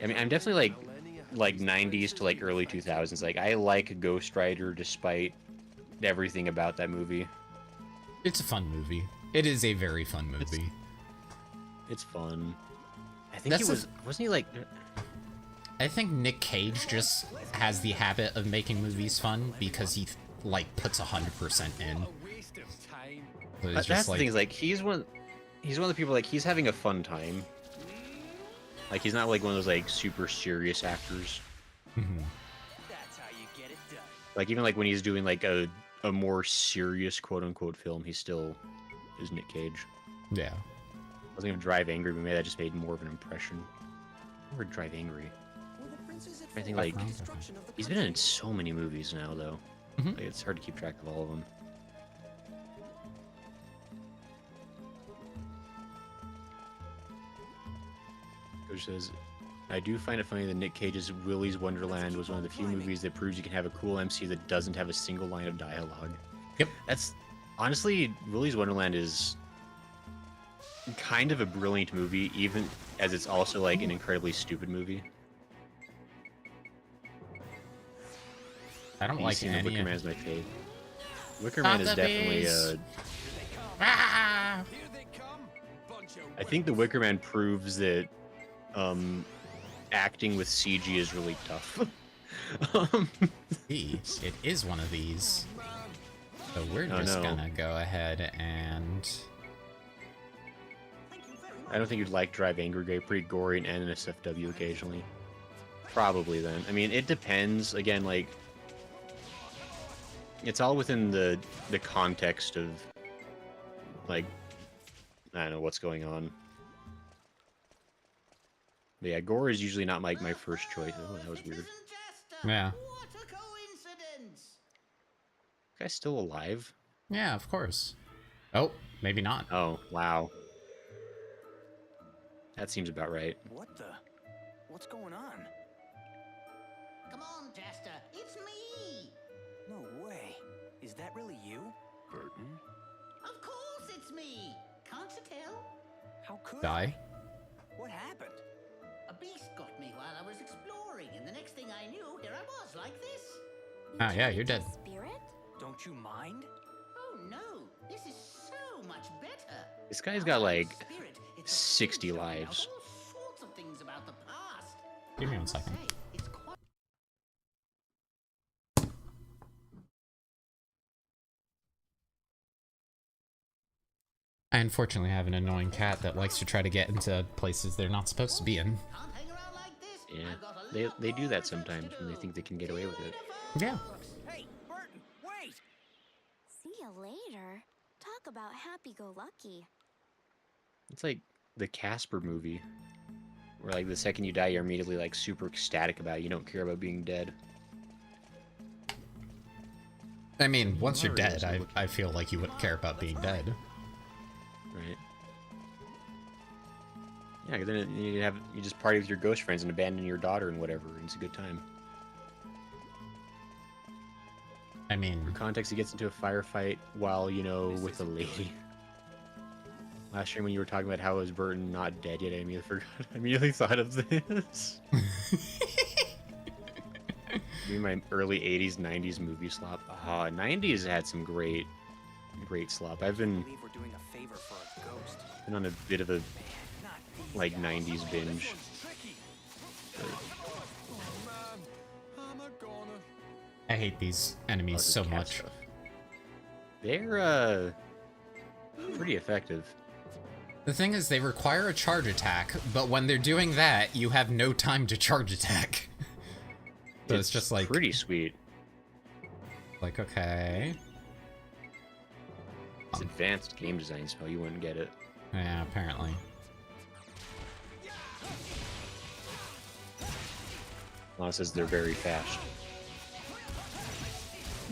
I mean, I'm definitely like 90s to like early 2000s. Like, I like Ghost Rider despite everything about that movie. It's a fun movie. It is a very fun movie. It's fun. I think That's he was... Wasn't he like... I think Nick Cage just has the habit of making movies fun because he like puts 100% in. A waste of time. So it's That's just the thing, is like he's one of the people like he's having a fun time. Like he's not like one of those like super serious actors. That's how you get it done. Like even like when he's doing like a more serious quote unquote film, he still is Nick Cage. yeah. I was gonna Drive Angry, but maybe that just made more of an impression. Or Drive Angry. Will the princes at I think, fault like, for the destruction of the He's been country? in so many movies now though. Mhm. Like, it's hard to keep track of all of them. Coach says, I do find it funny that Nick Cage's Willy's Wonderland was one of the few movies that proves you can have a cool MC that doesn't have a single line of dialogue. Yep. That's honestly, Willy's Wonderland is kind of a brilliant movie, even as it's also like an incredibly stupid movie. I don't Have you like seen any Wicker of Man is my fave. Wicker Stop Man is the definitely bees. Here they come. Bunch of I think the Wicker Man proves that acting with CG is really tough. It is one of these. So we're Oh, just no. gonna go ahead and... I don't think you'd like Drive Angry Gay, pretty gory and NSFW occasionally. Probably then. I mean, it depends. Again, like, it's all within the context of, like, I don't know what's going on. But yeah, gore is usually not my first choice. Oh, that was weird. Yeah. What a coincidence! Guy's still alive? Yeah, of course. Oh, maybe not. Oh, wow. That seems about right. What the? What's going on? Come on, Jester, it's me! No way. Is that really you? Burton? Of course it's me! Can't you tell? How could Die. What happened? A beast got me while I was exploring, and the next thing I knew, here I was, like this. Ah, yeah, you're dead. Spirit? Don't you mind? Oh no, this is so much better. This guy's got like Spirit, it's a 60 thing showing out lives. all sorts of things about the past. Give me I one must second. say, it's quite I unfortunately have an annoying cat that likes to try to get into places they're not supposed to be in. can't hang around like this. Yeah, I've got a they lot they do more that research sometimes to when they do. think they can get away with it. Yeah. Hey, Burton, wait! See you later. Talk about happy-go-lucky. It's like the Casper movie, where like the second you die, you're immediately like super ecstatic about it. You don't care about being dead. I mean, once you're Alright, dead, so I feel like you wouldn't care about being dead. Right. Yeah, 'cause then you just party with your ghost friends and abandon your daughter and whatever, and it's a good time. I mean, For context, he gets into a firefight while, you know, with a lady. Last year when you were talking about how is Burton not dead yet, I immediately forgot. I immediately thought of this. Me, my early 80s, 90s movie slop. 90s had some great slop. I've I been believe we're doing a favor for a ghost. on a bit of a Not these like guys. 90s binge. Tricky. Oh man, I'm a goner. I hate these enemies Lots of so cat much. stuff. They're pretty effective. The thing is, they require a charge attack, but when they're doing that, you have no time to charge attack. So it's just like, pretty sweet. okay. It's advanced game design spell. You wouldn't get it. Yeah, apparently. Lana says they're very fast.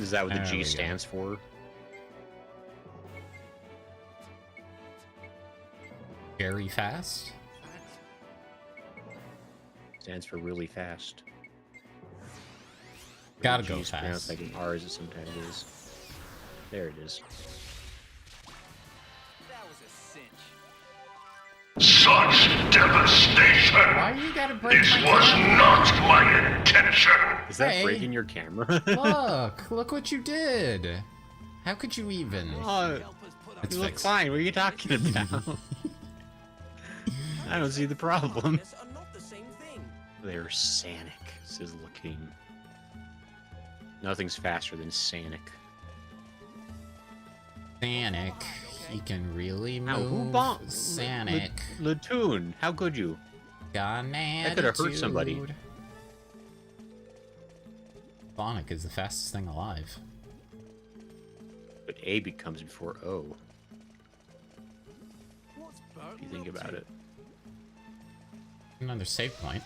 Is that what the There we G go. stands for? Very fast. Stands for really fast. Gotta The go G's pronounced fast. like an R as it sometimes is. There it is. That was a cinch. Such devastation! Why you gotta break This my was camera? not my intention! Is that Hey. breaking your camera? Look what you did. How could you even? Oh, Help us put up It's you look fixed. fine. What are you talking about? I don't see the problem. this are not the same thing. They're Sanic, says King. Nothing's faster than Sanic. Sanic. He can really Now, who move. bonked? Sanic. Latoon, how could you? Got an That could have hurt somebody. attitude. Sonic is the fastest thing alive. But A becomes before O, What's Bert if you think up about to? it. Another save point.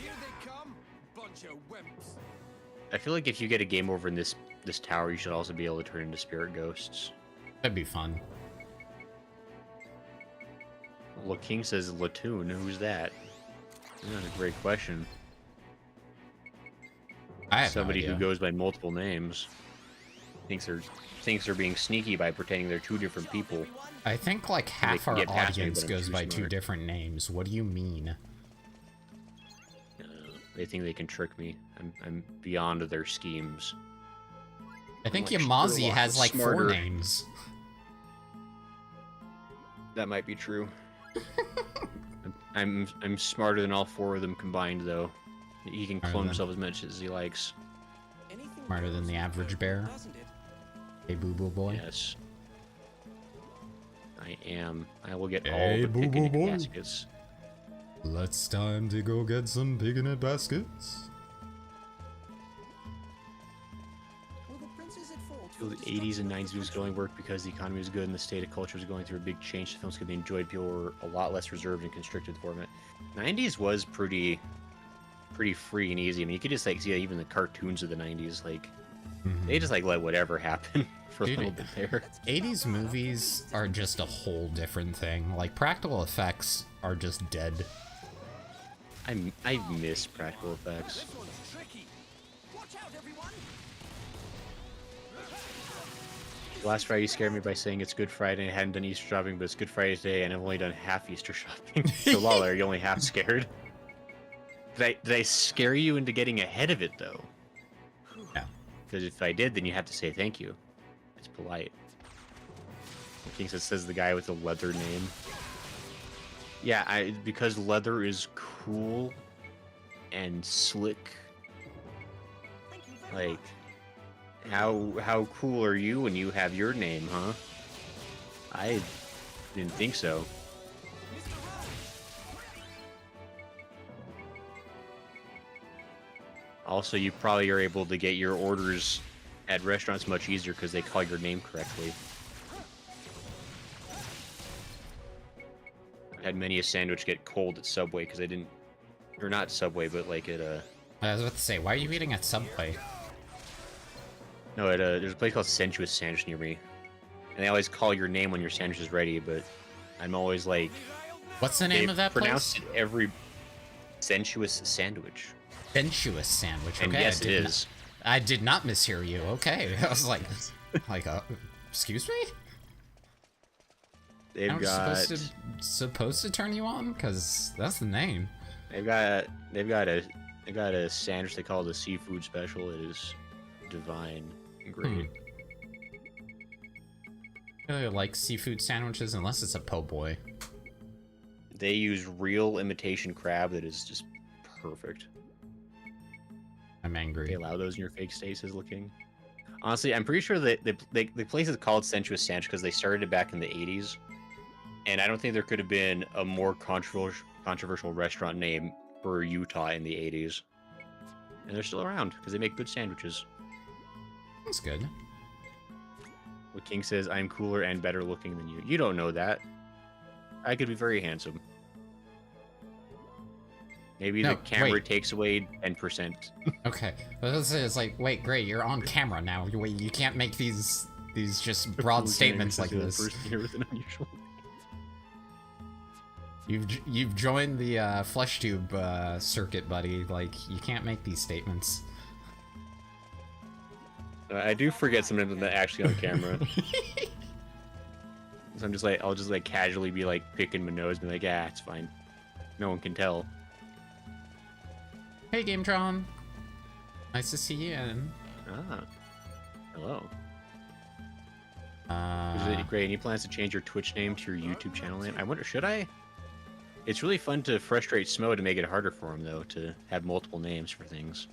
Here they come, bunch of wimps. I feel like if you get a game over in this tower, you should also be able to turn into spirit ghosts. That'd be fun. Well, King says Latoon. Who's that? That's a great question. I have Somebody no who idea. goes by multiple names thinks they're being sneaky by pretending they're two different people. I think like half can our get past me, audience but I'm goes too by two smart. different names. What do you mean? They think they can trick me. I'm beyond their schemes. I think like Yamazi Sherlock, has like four smarter. names. That might be true. I'm smarter than all four of them combined, though. He can Smarter clone than- himself as much as he likes. Anything Smarter than goes the with average Bert, bear. doesn't it? Hey, boo boo boy. Yes. I am. I will get all Hey, the boo, picnic boo, boy. baskets. Let's time to go get some picnic baskets. Were the princes at fault feel for the 80s and 90s movies destructing could only work because the economy was good and the state of culture was going through a big change. The films could be enjoyed. People were a lot less reserved and constricted format. 90s was pretty free and easy. I mean, you could just like see even the cartoons of the 90s. Like they just like let whatever happen for Dude, a little bit there. 80s movies are just a whole different thing. Like practical effects are just dead. I miss practical effects. This one's tricky. Watch out, everyone! Last Friday you scared me by saying it's Good Friday and I hadn't done Easter shopping, but it's Good Friday today and I've only done half Easter shopping. So lol, are you only half scared? Did I scare you into getting ahead of it though? Yeah. Because if I did, then you have to say thank you. It's polite. King says the guy with the leather name. Yeah, because leather is cool and slick. Thank you very Like, much. how cool are you when you have your name, huh? I didn't think so. Also, you probably are able to get your orders at restaurants much easier because they call your name correctly. I had many a sandwich get cold at Subway because I didn't, or not Subway, but like at I was about to say, why are you eating at Subway? no, there's a place called Sensuous Sandwich near me, and they always call your name when your sandwich is ready, but I'm always like, What's the they name of that pronounce place? it every Sensuous Sandwich, Sensuous Sandwich. and Okay, yes, I it did is. I did not mishear you. Okay, I was like, excuse me? They've I'm got supposed to turn you on because that's the name. they've got a sandwich they call the seafood special. It is divine, and great. I really like seafood sandwiches unless it's a po' boy. They use real imitation crab that is just perfect. I'm They angry. allow those in your fake stasis looking. Honestly, I'm pretty sure that the place is called Sensuous Sandwich because they started it back in the 80s. And I don't think there could have been a more controversial restaurant name for Utah in the 80s. And they're still around because they make good sandwiches. That's good. What King says, I'm cooler and better looking than you. You don't know that. I could be very handsome. Maybe No, the camera wait. takes away 10%. Okay, it's like, wait, great, you're on camera now. You can't make these just broad statements like this. First year with an unusual. You've joined the flesh tube circuit, buddy. Like, you can't make these statements. I do forget sometimes I'm not actually on camera. So I'm just like, I'll just like casually be like picking my nose, be like, yeah, it's fine. No one can tell. Hey, Gametron. Nice to see you. Ah, hello. Is it great? Any plans to change your Twitch name to your YouTube channel name? I wonder, should I? It's really fun to frustrate Smo to make it harder for him, though, to have multiple names for things.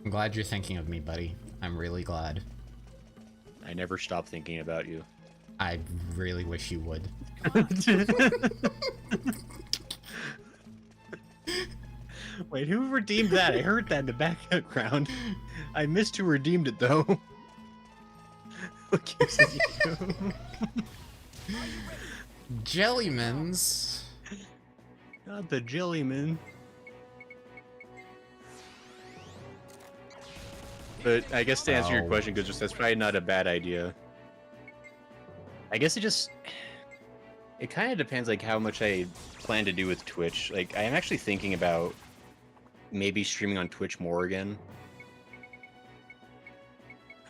I'm glad you're thinking of me, buddy. I'm really glad. I never stop thinking about you. I really wish you would. Wait, who redeemed that? I heard that in the background. I missed who redeemed it, though. Look, you. Jellymans. Not the Jellyman. But I guess to answer your question, because that's probably not a bad idea. I guess it kind of depends like how much I plan to do with Twitch. Like I am actually thinking about maybe streaming on Twitch more again.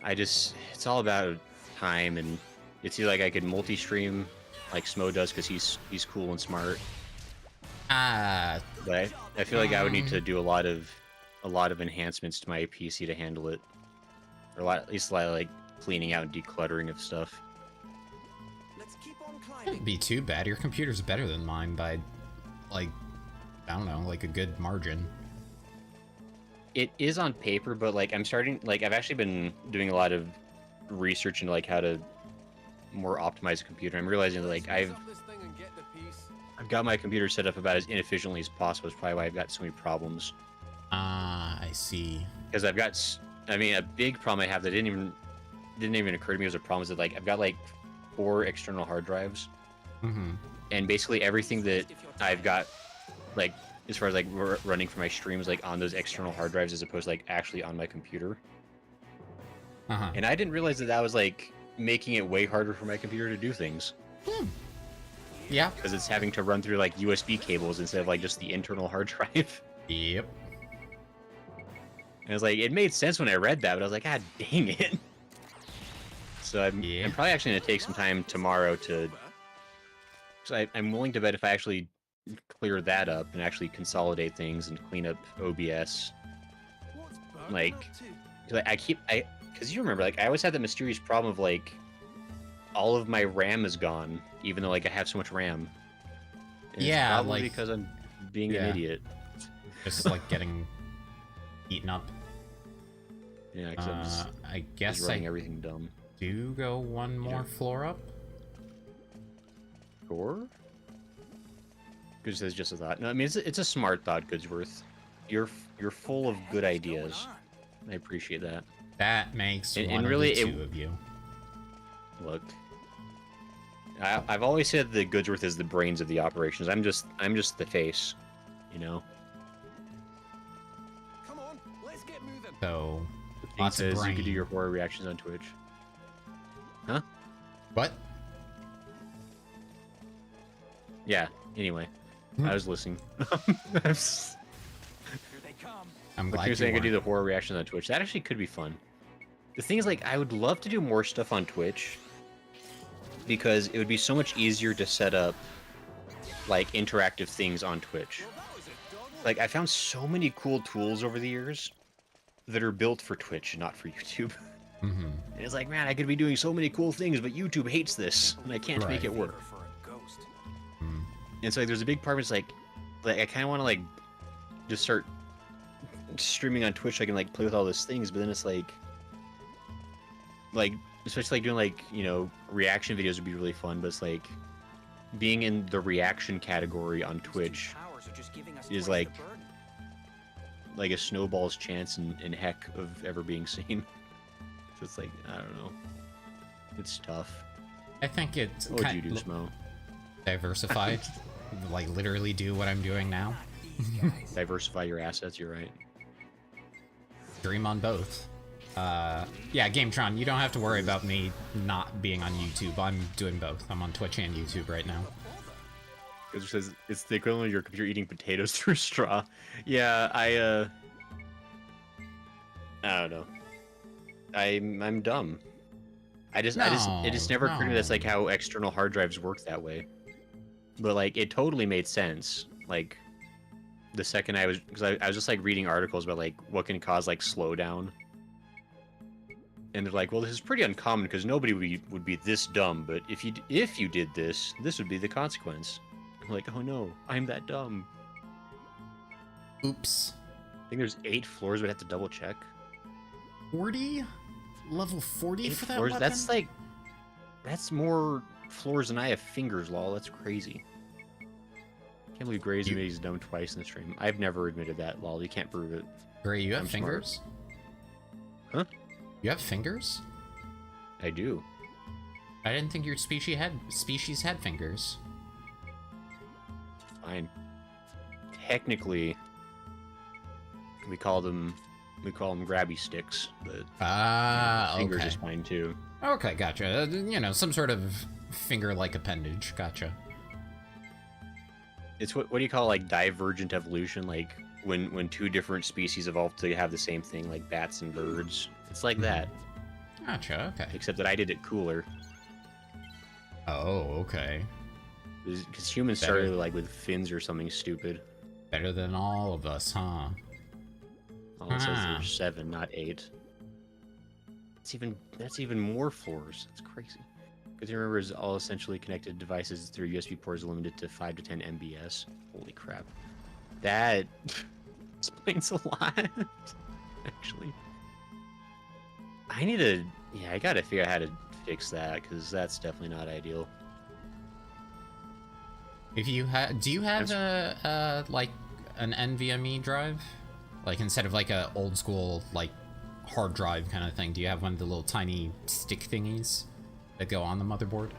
It's all about time, and it's either like I could multi-stream like Smo does because he's cool and smart. But I feel like I would need to do a lot of enhancements to my PC to handle it, or at least a lot of like cleaning out and decluttering of stuff. Let's keep on climbing. Wouldn't be too bad. Your computer's better than mine by, like, I don't know, like a good margin. It is on paper, but like I've actually been doing a lot of research into like how to more optimize a computer. I'm realizing that like I've got my computer set up about as inefficiently as possible. Is probably why I've got so many problems. I see. Because I've got, I mean, a big problem I have that didn't even occur to me as a problem is that like I've got like 4 external hard drives, and basically everything that I've got, like as far as like running for my streams, like on those external hard drives as opposed to like actually on my computer. And I didn't realize that was like making it way harder for my computer to do things. Yeah. Because it's having to run through like USB cables instead of like just the internal hard drive. Yep. And it's like, it made sense when I read that, but I was like, God dang it. So I'm probably actually going to take some time tomorrow to... So I'm willing to bet if I actually clear that up and actually consolidate things and clean up OBS, like, because you remember, like, I always had that mysterious problem of, like, all of my RAM is gone, even though, like, I have so much RAM. And it's probably like... because I'm being an idiot. Just, like, getting eaten up. Yeah, because I guess running everything dumb. Do go one more floor up? Sure. Good says just a thought. No, I mean, it's a smart thought, Goodsworth. You're full of good ideas. I appreciate that. That makes one really, of the two of you. Look, I've always said that Goodsworth is the brains of the operations. I'm just the face, you know. Come on, let's get moving. So, King says you could do your horror reactions on Twitch. Huh? What? Yeah. Anyway, I was listening. I'm glad you're saying I could do weren't. the horror reactions on Twitch. That actually could be fun. The thing is, like, I would love to do more stuff on Twitch because it would be so much easier to set up, like, interactive things on Twitch. Like, I found so many cool tools over the years that are built for Twitch, not for YouTube. And it's like, man, I could be doing so many cool things, but YouTube hates this, and I can't make it work. And so, like, there's a big part of it's like I kind of want to, like, just start streaming on Twitch so I can, like, play with all those things, but then it's like, especially, like, doing, like, you know, reaction videos would be really fun, but it's like, being in the reaction category on Twitch is, like a snowball's chance in heck of ever being seen. So it's like, I don't know. It's tough. I think it's What would you do, Smo? diversified. Like, literally do what I'm doing now. Diversify your assets. You're right. Dream on both. Yeah, GameTron, you don't have to worry about me not being on YouTube. I'm doing both. I'm on Twitch and YouTube right now. It says it's the equivalent of your computer eating potatoes through straw. Yeah, I don't know. I'm dumb. It just never occurred to me that's like how external hard drives work that way. But like it totally made sense. Like the second I was just like reading articles about like what can cause like slowdown. And they're like, well, this is pretty uncommon because nobody would be this dumb. But if you did this, this would be the consequence. I'm like, oh no, I'm that dumb. Oops. I think there's 8 floors, but I have to double check. 40? Level 40 8 for that floors? weapon? That's more floors than I have fingers, lol. That's crazy. Can't believe Gray's admitted he's dumb twice in the stream. I've never admitted that, lol. You can't prove it. Gray, you have I'm fingers? Huh? You have fingers? I do. I didn't think your species had fingers. Fine. Technically, we call them grabby sticks, but fingers okay. is fine too. Okay, gotcha. You know, some sort of finger-like appendage. Gotcha. It's what do you call like divergent evolution? Like when 2 different species evolve to have the same thing, like bats and birds. It's like that, Gotcha, okay. except that I did it cooler. Oh, okay. Because humans started like with fins or something stupid. Better than all of us, huh? All it says there's 7, not 8. That's even more floors. That's crazy. Because remember, is all essentially connected devices through USB ports limited to 5 to 10 MBS. Holy crap. That explains a lot, actually. I gotta figure out how to fix that, because that's definitely not ideal. If you do you have like an NVMe drive? Like instead of like a old school like hard drive kind of thing, do you have one of the little tiny stick thingies that go on the motherboard?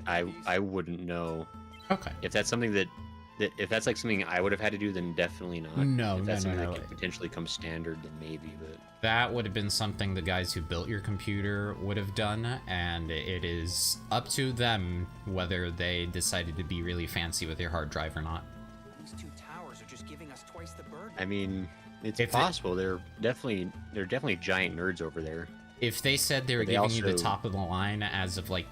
I wouldn't know. Okay. If that's something if that's like something I would have had to do, then definitely not. No, if that's no, something no. that could potentially come standard, then maybe. But That would have been something the guys who built your computer would have done, and it is up to them whether they decided to be really fancy with your hard drive or not. These 2 towers are just giving us twice the burden. I mean, it's If possible. They're definitely giant nerds over there. If they said they were But they giving you the also- top of the line as of like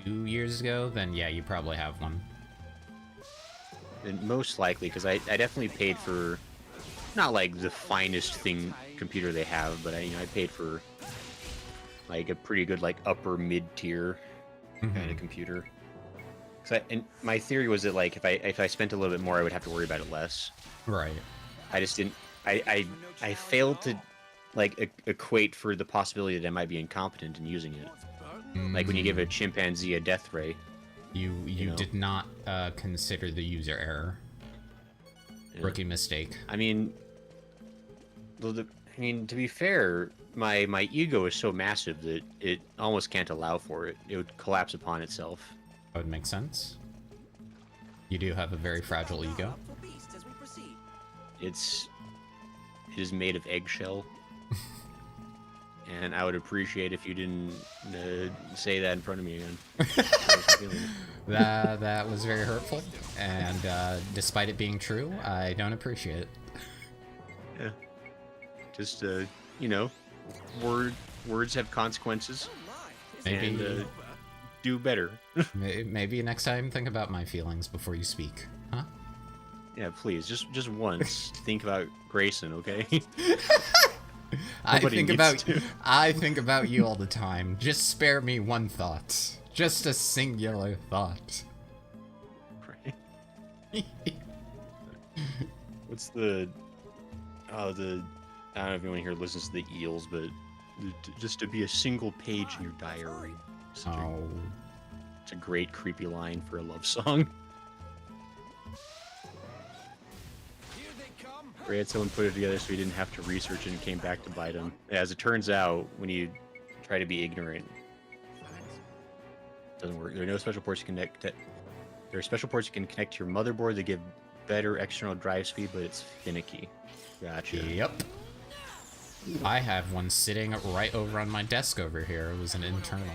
2 years ago, then yeah, you probably have one. And most likely, because I definitely paid for not like the finest computer they have, but I paid for like a pretty good like upper mid tier kind of computer. And my theory was that like if I spent a little bit more, I would have to worry about it less. Right. I just didn't. I failed to like equate for the possibility that I might be incompetent in using it. Like when you give a chimpanzee a death ray. You know? did not consider the user error. Yeah. Rookie mistake. I mean, to be fair, my ego is so massive that it almost can't allow for it. It would collapse upon itself. That would make sense. You do have a very fragile ego. It is made of eggshell. And I would appreciate if you didn't say that in front of me again. That was very hurtful, and despite it being true, I don't appreciate it. Yeah. Just words have consequences. Maybe And do better. maybe next time think about my feelings before you speak, huh? Yeah, please, just once think about Grayson, okay? I Nobody think needs to. I think about you all the time. Just spare me one thought. Just a singular thought. Right. What's the I don't know if anyone here listens to the Eels, but just to be a single page in your diary. It's a great creepy line for a love song. Ray had someone put it together so he didn't have to research it and came back to bite him. As it turns out, when you try to be ignorant, it doesn't work. There are no special ports to connect There are special ports you can connect to your motherboard that give better external drive speed, but it's finicky. Gotcha. Yep. I have one sitting right over on my desk over here. It was an internal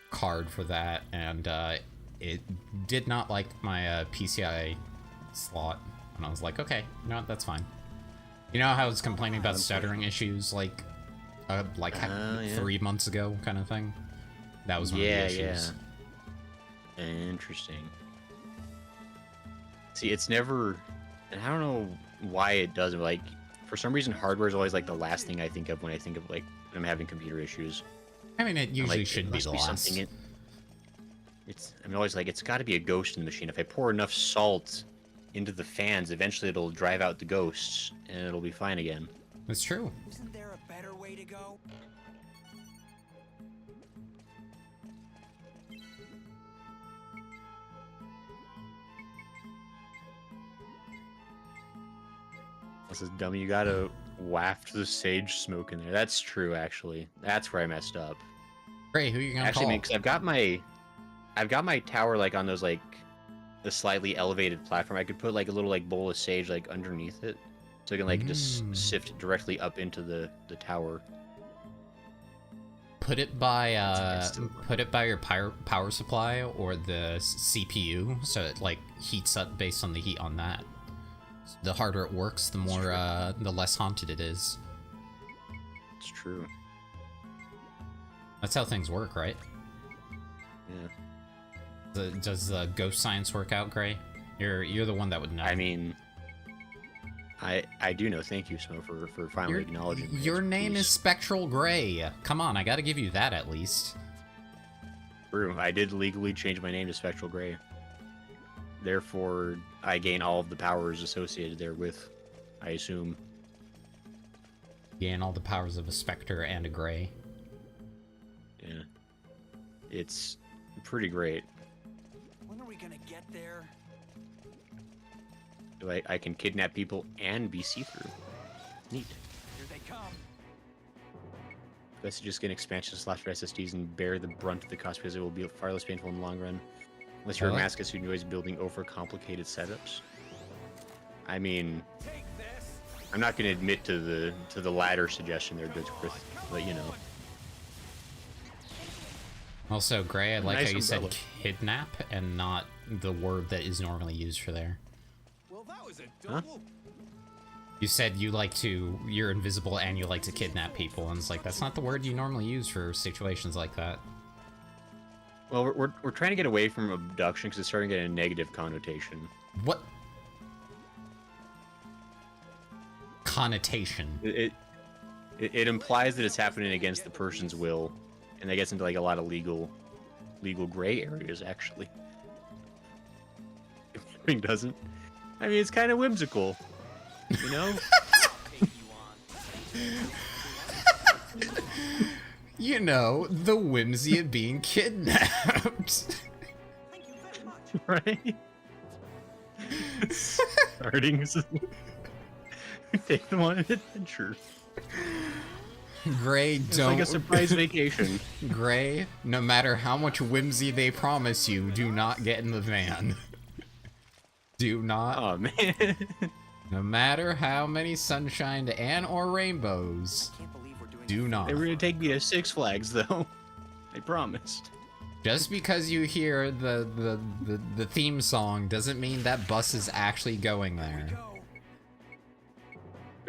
card for that, and it did not like my PCI slot. And I was like, okay, no, that's fine. You know how I was complaining about stuttering issues like 3 months ago, kind of thing? That was one of the issues. Yeah. Interesting. See, it's never, and I don't know why it doesn't, but, like, for some reason, hardware is always like the last thing I think of when I think of like when I'm having computer issues. I mean, it usually like, should be the last. I'm always like, it's got to be a ghost in the machine. If I pour enough salt into the fans, eventually it'll drive out the ghosts, and it'll be fine again. It's true. Isn't there a better way to go? This is dummy. You gotta waft the sage smoke in there. That's true, actually. That's where I messed up. Gray, who are you gonna Actually, call? because I've got my tower like on those like the slightly elevated platform. I could put like a little like bowl of sage like underneath it, so I can like just sift directly up into the tower. Put it by your power supply or the CPU, so it like heats up based on the heat on that. The harder it works, the more the less haunted it is. It's true. That's how things work, right? Yeah. Does the ghost science work out, Gray? You're the one that would know. I mean, I do know. Thank you, Smo, for finally acknowledging. Your name is Spectral Gray. Come on, I gotta give you that at least. True. I did legally change my name to Spectral Gray. Therefore, I gain all of the powers associated therewith, I assume. Gain all the powers of a Spectre and a Gray. Yeah. It's pretty great. When are we gonna get there? I can kidnap people and be see-through. Neat. Here they come. Best to just get an expansion slot for SSDs and bear the brunt of the cost because it will be far less painful in the long run. Unless you're a masochist who enjoys building overcomplicated setups. I mean, I'm not going to admit to the latter suggestion there, Dutchworth, but you know. Also, Gray, I like Nice how you umbrella. said kidnap and not the word that is normally used for there. Well, that was a double. You said you're invisible and you like to kidnap people, and it's like, that's not the word you normally use for situations like that. Well, we're trying to get away from abduction because it's starting to get a negative connotation. What? Connotation. It implies that it's happening against the person's will, and that gets into like a lot of legal gray areas actually. It doesn't. I mean, it's kind of whimsical, you know. You know, the whimsy of being kidnapped. Right? Starting. Take them on an adventure. Gray, It's don't. like a surprise vacation. Gray, no matter how much whimsy they promise you, do not get in the van. Do not. Oh man. No matter how many sunshine and or rainbows, do not. They were gonna take me to Six Flags though. I promised. Just because you hear the theme song doesn't mean that bus is actually going there.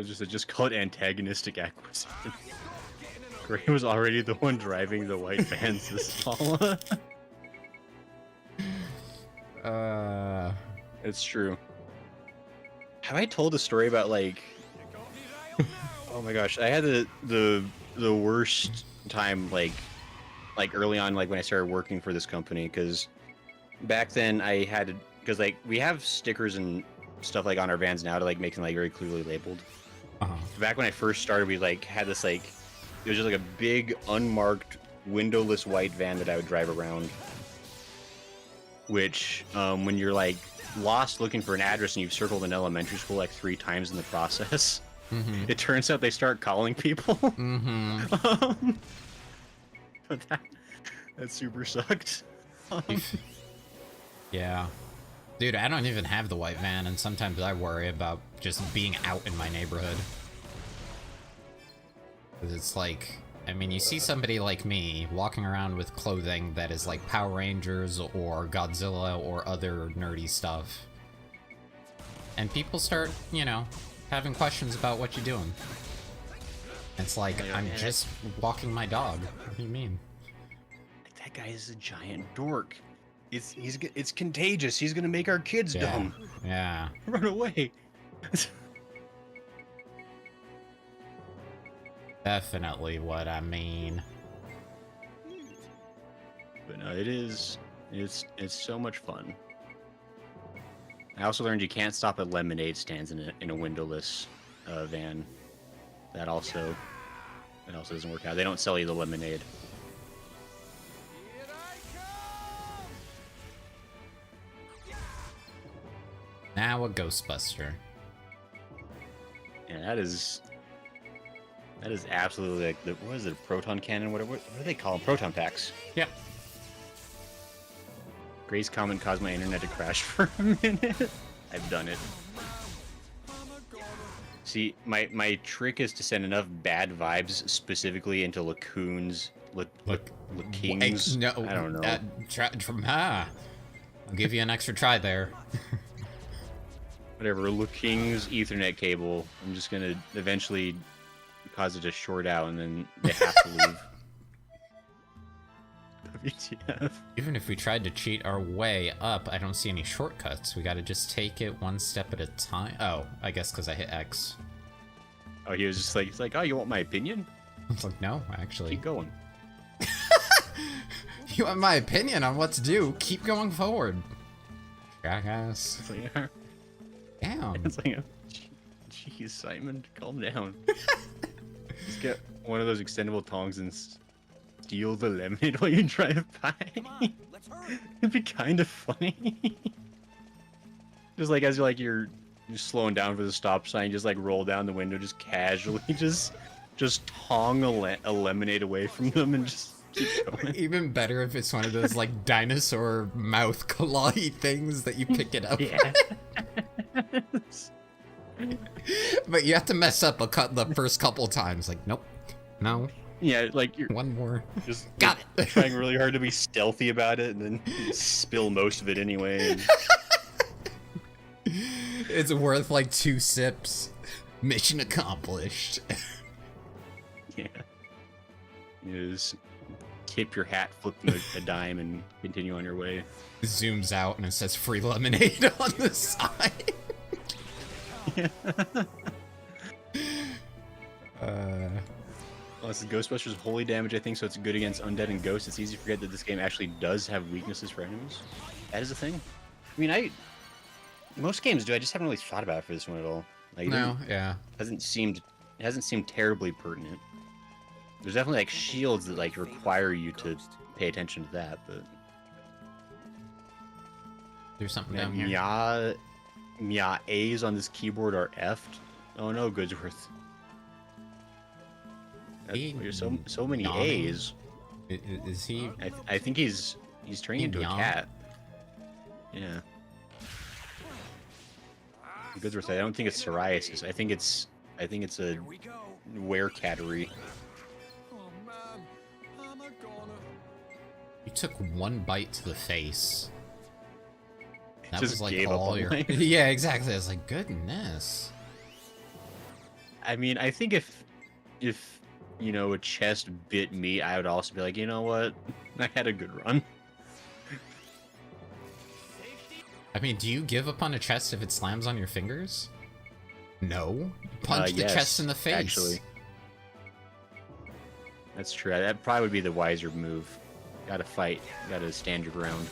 Just call it antagonistic acquisition. Gray was already the one driving the white vans this fall. It's true. Have I told a story about like? Oh my gosh, I had the worst time like early on, like when I started working for this company, because back then I had because like we have stickers and stuff like on our vans now to like make them like very clearly labeled. Back when I first started, we like had this like it was just like a big unmarked windowless white van that I would drive around, which when you're like lost looking for an address and you've circled an elementary school like 3 times in the process, it turns out they start calling people. But that super sucked. Yeah. Dude, I don't even have the white van, and sometimes I worry about just being out in my neighborhood. 'Cause it's like, I mean, you see somebody like me walking around with clothing that is like Power Rangers or Godzilla or other nerdy stuff. And people start, you know, having questions about what you're doing. It's like, I'm just walking my dog. What do you mean? That guy is a giant dork. It's contagious. He's gonna make our kids dumb. Yeah. Run away. Definitely what I mean. But no, it's so much fun. I also learned you can't stop at lemonade stands in a windowless van. That also doesn't work out. They don't sell you the lemonade. Now a Ghostbuster. Yeah, that is absolutely like the, what is it, a proton cannon? What do they call them? Proton packs. Yep. Gray's comment caused my internet to crash for a minute. I've done it. See, my trick is to send enough bad vibes specifically into Lacoons, Lakings. No, I don't know. I'll give you an extra try there. Whatever, Laking's Ethernet cable. I'm just gonna eventually cause it to short out, and then they have to leave. WTF. Even if we tried to cheat our way up, I don't see any shortcuts. We gotta just take it one step at a time. Oh, I guess because I hit X. Oh, he was just like, he's like, oh, you want my opinion? I was like, no, actually. Keep going. You want my opinion on what to do? Keep going forward. Jackass. It's like, yeah. Damn. It's like, jeez, Simon, calm down. Just get one of those extendable tongs and steal the lemonade while you drive by. Come on, let's hurry. It'd be kind of funny. Just like as you're slowing down for the stop sign, just like roll down the window, just casually, just tong a lemonade away from them and just keep going. Even better if it's one of those like dinosaur mouth clawy things that you pick it up. Yeah. But you have to mess up the first couple times. Like, nope, no, Yeah, like you're one more. just Got it. trying really hard to be stealthy about it, and then you spill most of it anyway. And... It's worth like 2 sips. Mission accomplished. Yeah. You just tip your hat, flip a dime, and continue on your way. Zooms out and it says free lemonade on the side. Well, this is Ghostbusters holy damage, I think, so it's good against undead and ghosts. It's easy to forget that this game actually does have weaknesses for enemies. That is a thing. I mean, most games do. I just haven't really thought about it for this one at all. Like, No, yeah. it hasn't seemed terribly pertinent. There's definitely like shields that like require you to pay attention to that, but There's something down here. Mia A's on this keyboard are F'd. Oh no, Goodsworth. There's so many Yawning? A's. Is he? I think he's turning into a yawn? cat. Yeah. Goodsworth, I don't think it's psoriasis. I think it's a Here we go. werecattery. Oh man, I'm a goner. You took one bite to the face. That Just was like gave up all on your. life. Yeah, exactly. I was like, goodness. I mean, I think if you know a chest bit me, I would also be like, you know what, I had a good run. I mean, do you give up on a chest if it slams on your fingers? No. Punch the Yes, chest in the face. Actually, that's true. That probably would be the wiser move. Gotta fight. Gotta stand your ground.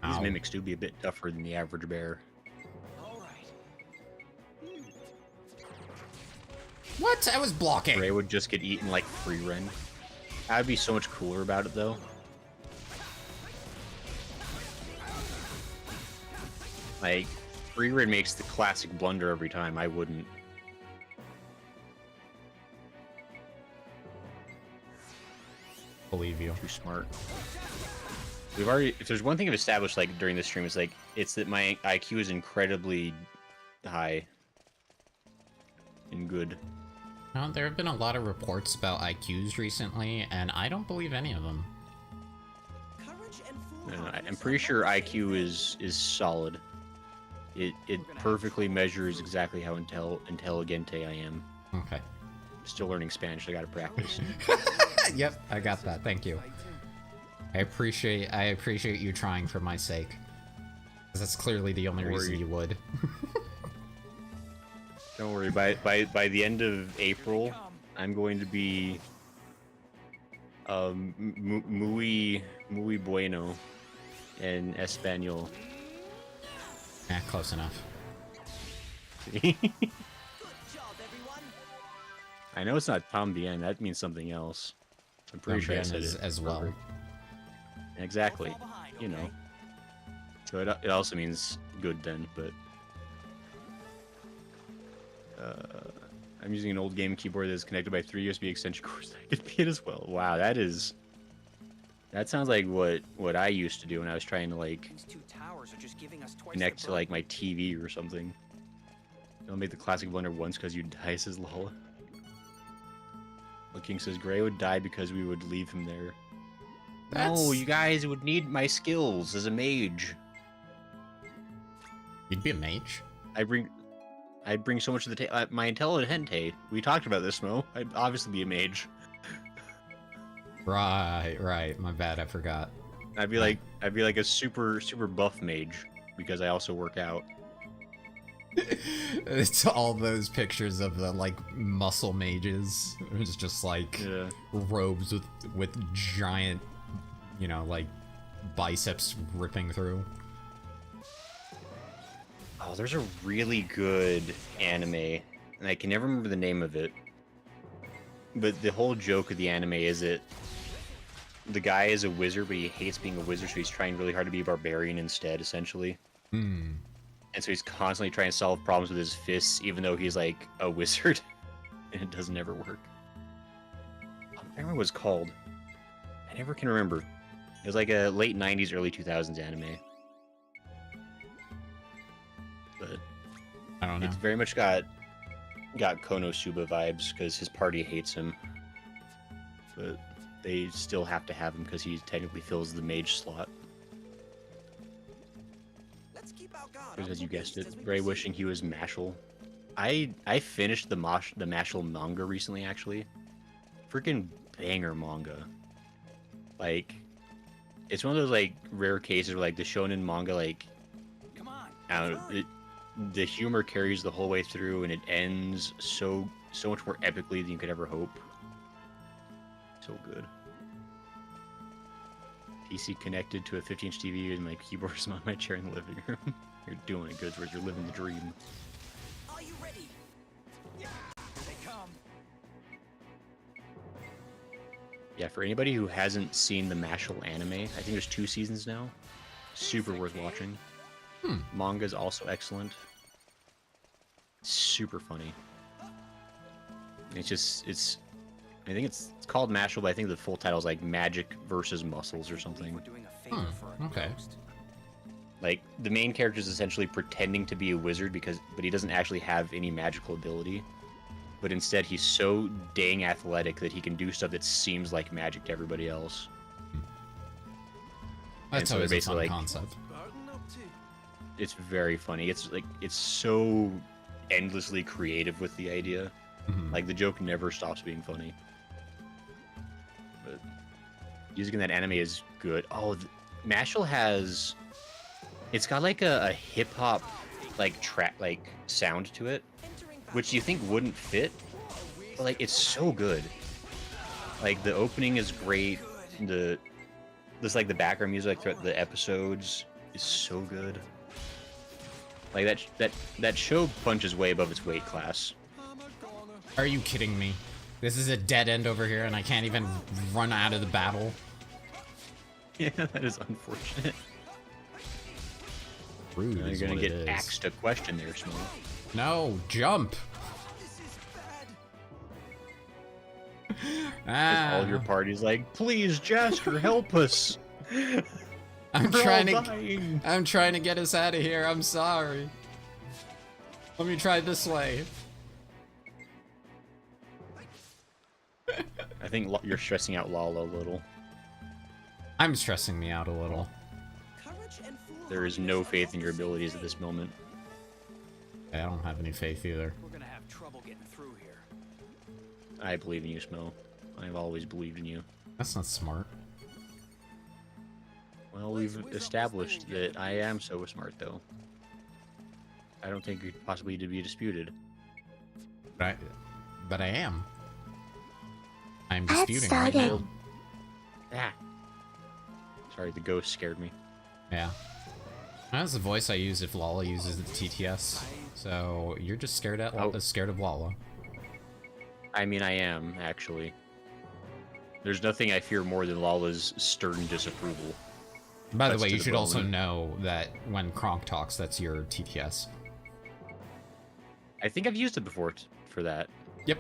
These Ow. mimics do be a bit tougher than the average bear. All right. What? I was blocking. Ray would just get eaten like free run. I'd be so much cooler about it though. Like, free run makes the classic blunder every time. I wouldn't. Believe you. Too smart. We've already, if there's one thing I've established like during this stream, it's that my IQ is incredibly high and good. No, there have been a lot of reports about IQs recently, and I don't believe any of them. No, I'm pretty sure IQ is solid. It perfectly measures exactly how intelligente I am. Okay. Still learning Spanish. I gotta practice. Yep, I got that. Thank you. I appreciate you trying for my sake. 'Cause that's clearly the only reason you would. Don't worry. By the end of April, I'm going to be muy bueno in Espanol. Close enough. I know it's not tambien. That means something else. I'm pretty sure I said it as well. perfect. Exactly. You know. So it also means good then, but I'm using an old game keyboard that is connected by 3 USB extension cords that could be it as well. Wow, that sounds like what I used to do when I was trying to like connect to like my TV or something. Don't make the classic blunder once because you die, says Lola. King says Gray would die because we would leave him there. No, you guys would need my skills as a mage. You'd be a mage? I'd bring so much to the table. My intelligente. We talked about this, Mo. I'd obviously be a mage. Right. My bad. I forgot. I'd be like a super buff mage because I also work out. It's all those pictures of the like muscle mages. It's just like robes with giant, like biceps ripping through. Oh, there's a really good anime, and I can never remember the name of it. But the whole joke of the anime is that the guy is a wizard, but he hates being a wizard, so he's trying really hard to be a barbarian instead, essentially. Hmm. And so he's constantly trying to solve problems with his fists, even though he's like a wizard, and it doesn't ever work. I don't remember what it's called. I never can remember. It was like a late 90s, early 2000s anime. But I don't know. It's very much got Konosuba vibes because his party hates him, but they still have to have him because he technically fills the mage slot. As you guessed it, Gray wishing he was Mashal. I finished the Mashal manga recently, actually. Freaking banger manga. Like, it's one of those like rare cases where like the shonen manga, like, I don't know, the humor carries the whole way through, and it ends so much more epically than you could ever hope. So good. PC connected to a 50-inch TV, and my keyboard is on my chair in the living room. You're doing it good, you're living the dream. Are you ready? Yeah, here they come. Yeah, for anybody who hasn't seen the Mashal anime, I think there's 2 seasons now. Super worth watching. Manga's also excellent. Super funny. It's I think it's called Mashal, but I think the full title is like Magic versus Muscles or something. Okay. Like, the main character is essentially pretending to be a wizard but he doesn't actually have any magical ability. But instead, he's so dang athletic that he can do stuff that seems like magic to everybody else. That's always a fun concept. It's very funny. It's so endlessly creative with the idea. Like, the joke never stops being funny. But music in that anime is good. Oh, Mashal has... It's got like a hip-hop like track sound to it, which you think wouldn't fit, but like it's so good. Like the opening is great. The background music throughout the episodes is so good. Like that show punches way above its weight class. Are you kidding me? This is a dead end over here, and I can't even run out of the battle. Yeah, that is unfortunate. Rude You're gonna get axed a question there, Small. No, jump. All your party's like, please, Jasker, help us. I'm We're trying all to dying." I'm trying to get us out of here. I'm sorry. Let me try this way. I think you're stressing out Lala a little. I'm stressing me out a little. Courage and There is no faith in your abilities at this moment. I don't have any faith either. We're gonna have trouble getting through here. I believe in you, Smo. I've always believed in you. That's not smart. Well, we've established that I am so smart, though. I don't think it possibly to be disputed. But I am. I'm disputing right now. Ah. Sorry, the ghost scared me. Yeah. That's the voice I use if Lala uses the TTS. So you're just scared of Lala. I mean, I am, actually. There's nothing I fear more than Lala's stern disapproval. By the That's way, to you the should also bone. know that when Kronk talks, that's your TTS. I think I've used it before for that. Yep.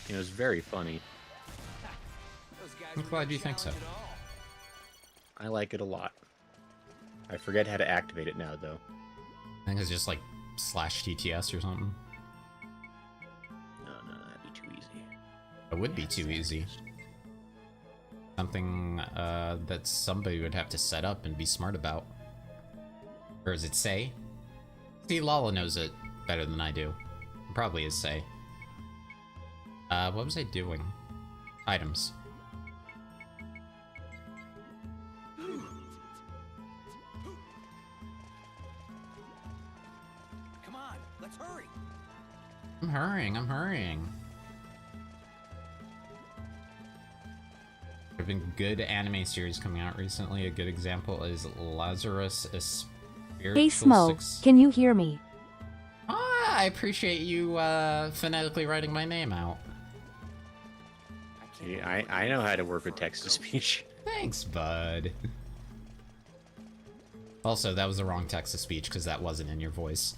It was very funny. I'm glad you think so. I like it a lot. I forget how to activate it now, though. I think it's just like /TTS or something. No, that'd be too easy. It would be too easy. Something that somebody would have to set up and be smart about. Or is it Say? See, Lala knows it better than I do. It probably is Say. What was I doing? Items. Come on, let's hurry. I'm hurrying. There have been good anime series coming out recently. A good example is Lazarus, a Spiritual Hey Smo, Six. can you hear me? I appreciate you phonetically writing my name out. Yeah, I know how to work with text-to-speech. Thanks, bud. Also, that was the wrong text-to-speech because that wasn't in your voice.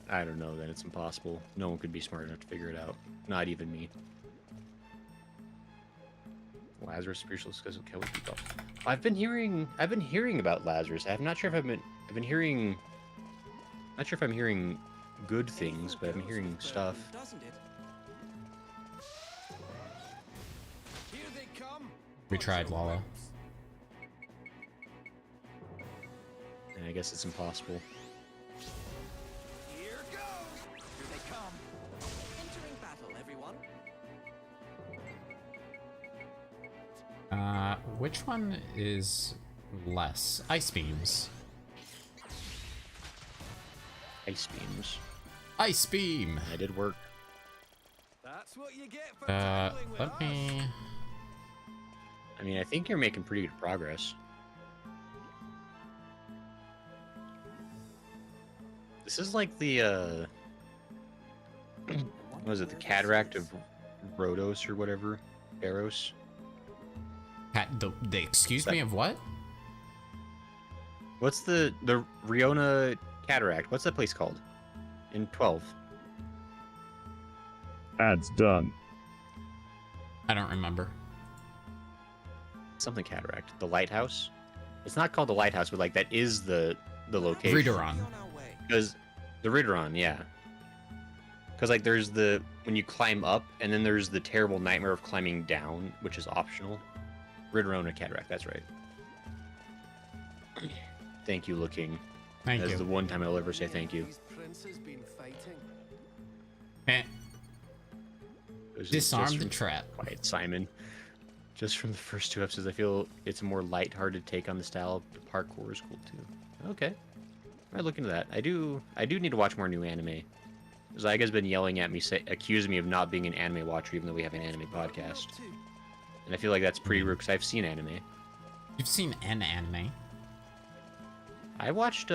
I don't know, then it's impossible. No one could be smart enough to figure it out. Not even me. Lazarus spiritual doesn't kill people. I've been hearing about Lazarus. I'm not sure if I've been hearing. Not sure if I'm hearing good things, but I've been hearing stuff. Doesn't it? Here they come. We tried, Lala. And I guess it's impossible. Here goes. Here they come. Entering battle, everyone. Which one is less? Ice beams. Ice beams. Ice beam! I did work. That's what you get for traveling with Let us. me... I mean, I think you're making pretty good progress. This is like the, what was it, the cataract of Rhodos or whatever? Eros? The excuse me of what? What's the Riona Cataract? What's that place called? In 12. Ad's done. I don't remember. Something Cataract. The Lighthouse? It's not called the Lighthouse, but like that is the location. Ridoron. Because the Ridoron, yeah. Because like there's when you climb up, and then there's the terrible nightmare of climbing down, which is optional. Ridorona Cataract, that's right. Thank you, Looking. Thank That's you. the one time I'll ever say thank you. These princes been fighting. Eh. It was Disarm just the from- trap. Quiet, Simon. Just from the first 2 episodes, I feel it's a more light-hearted take on the style. The parkour is cool too. Okay, I might look into that. I do need to watch more new anime. Zyga's been yelling at me, accusing me of not being an anime watcher, even though we have an anime podcast. And I feel like that's pretty rude because I've seen anime. You've seen an anime. I watched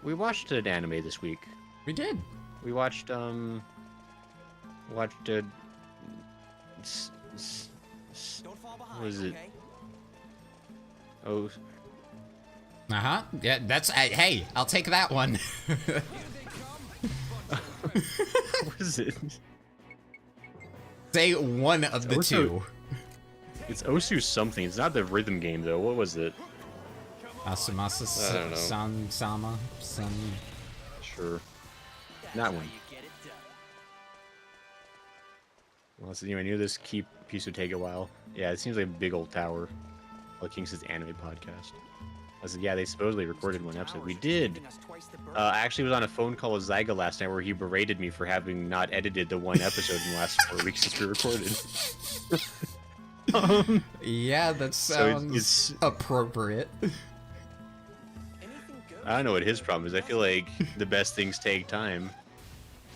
we watched an anime this week. We did. We watched Don't fall behind, what was it? okay? Oh, Uh-huh. Yeah, that's... hey, I'll take that one. what is it? Say one of the Osu- two. It's Osu something. It's not the rhythm game though. What was it? Asumasa I don't know. Sama. Sure. That one. Well, so anyway, I knew this key piece would take a while. Yeah, it seems like a big old tower. Like King's anime podcast. I said, yeah, they supposedly recorded one episode. We did. I actually was on a phone call with Zyga last night where he berated me for having not edited the one episode in the last 4 weeks since we recorded. Yeah, that sounds it's appropriate. I don't know what his problem is. I feel like the best things take time.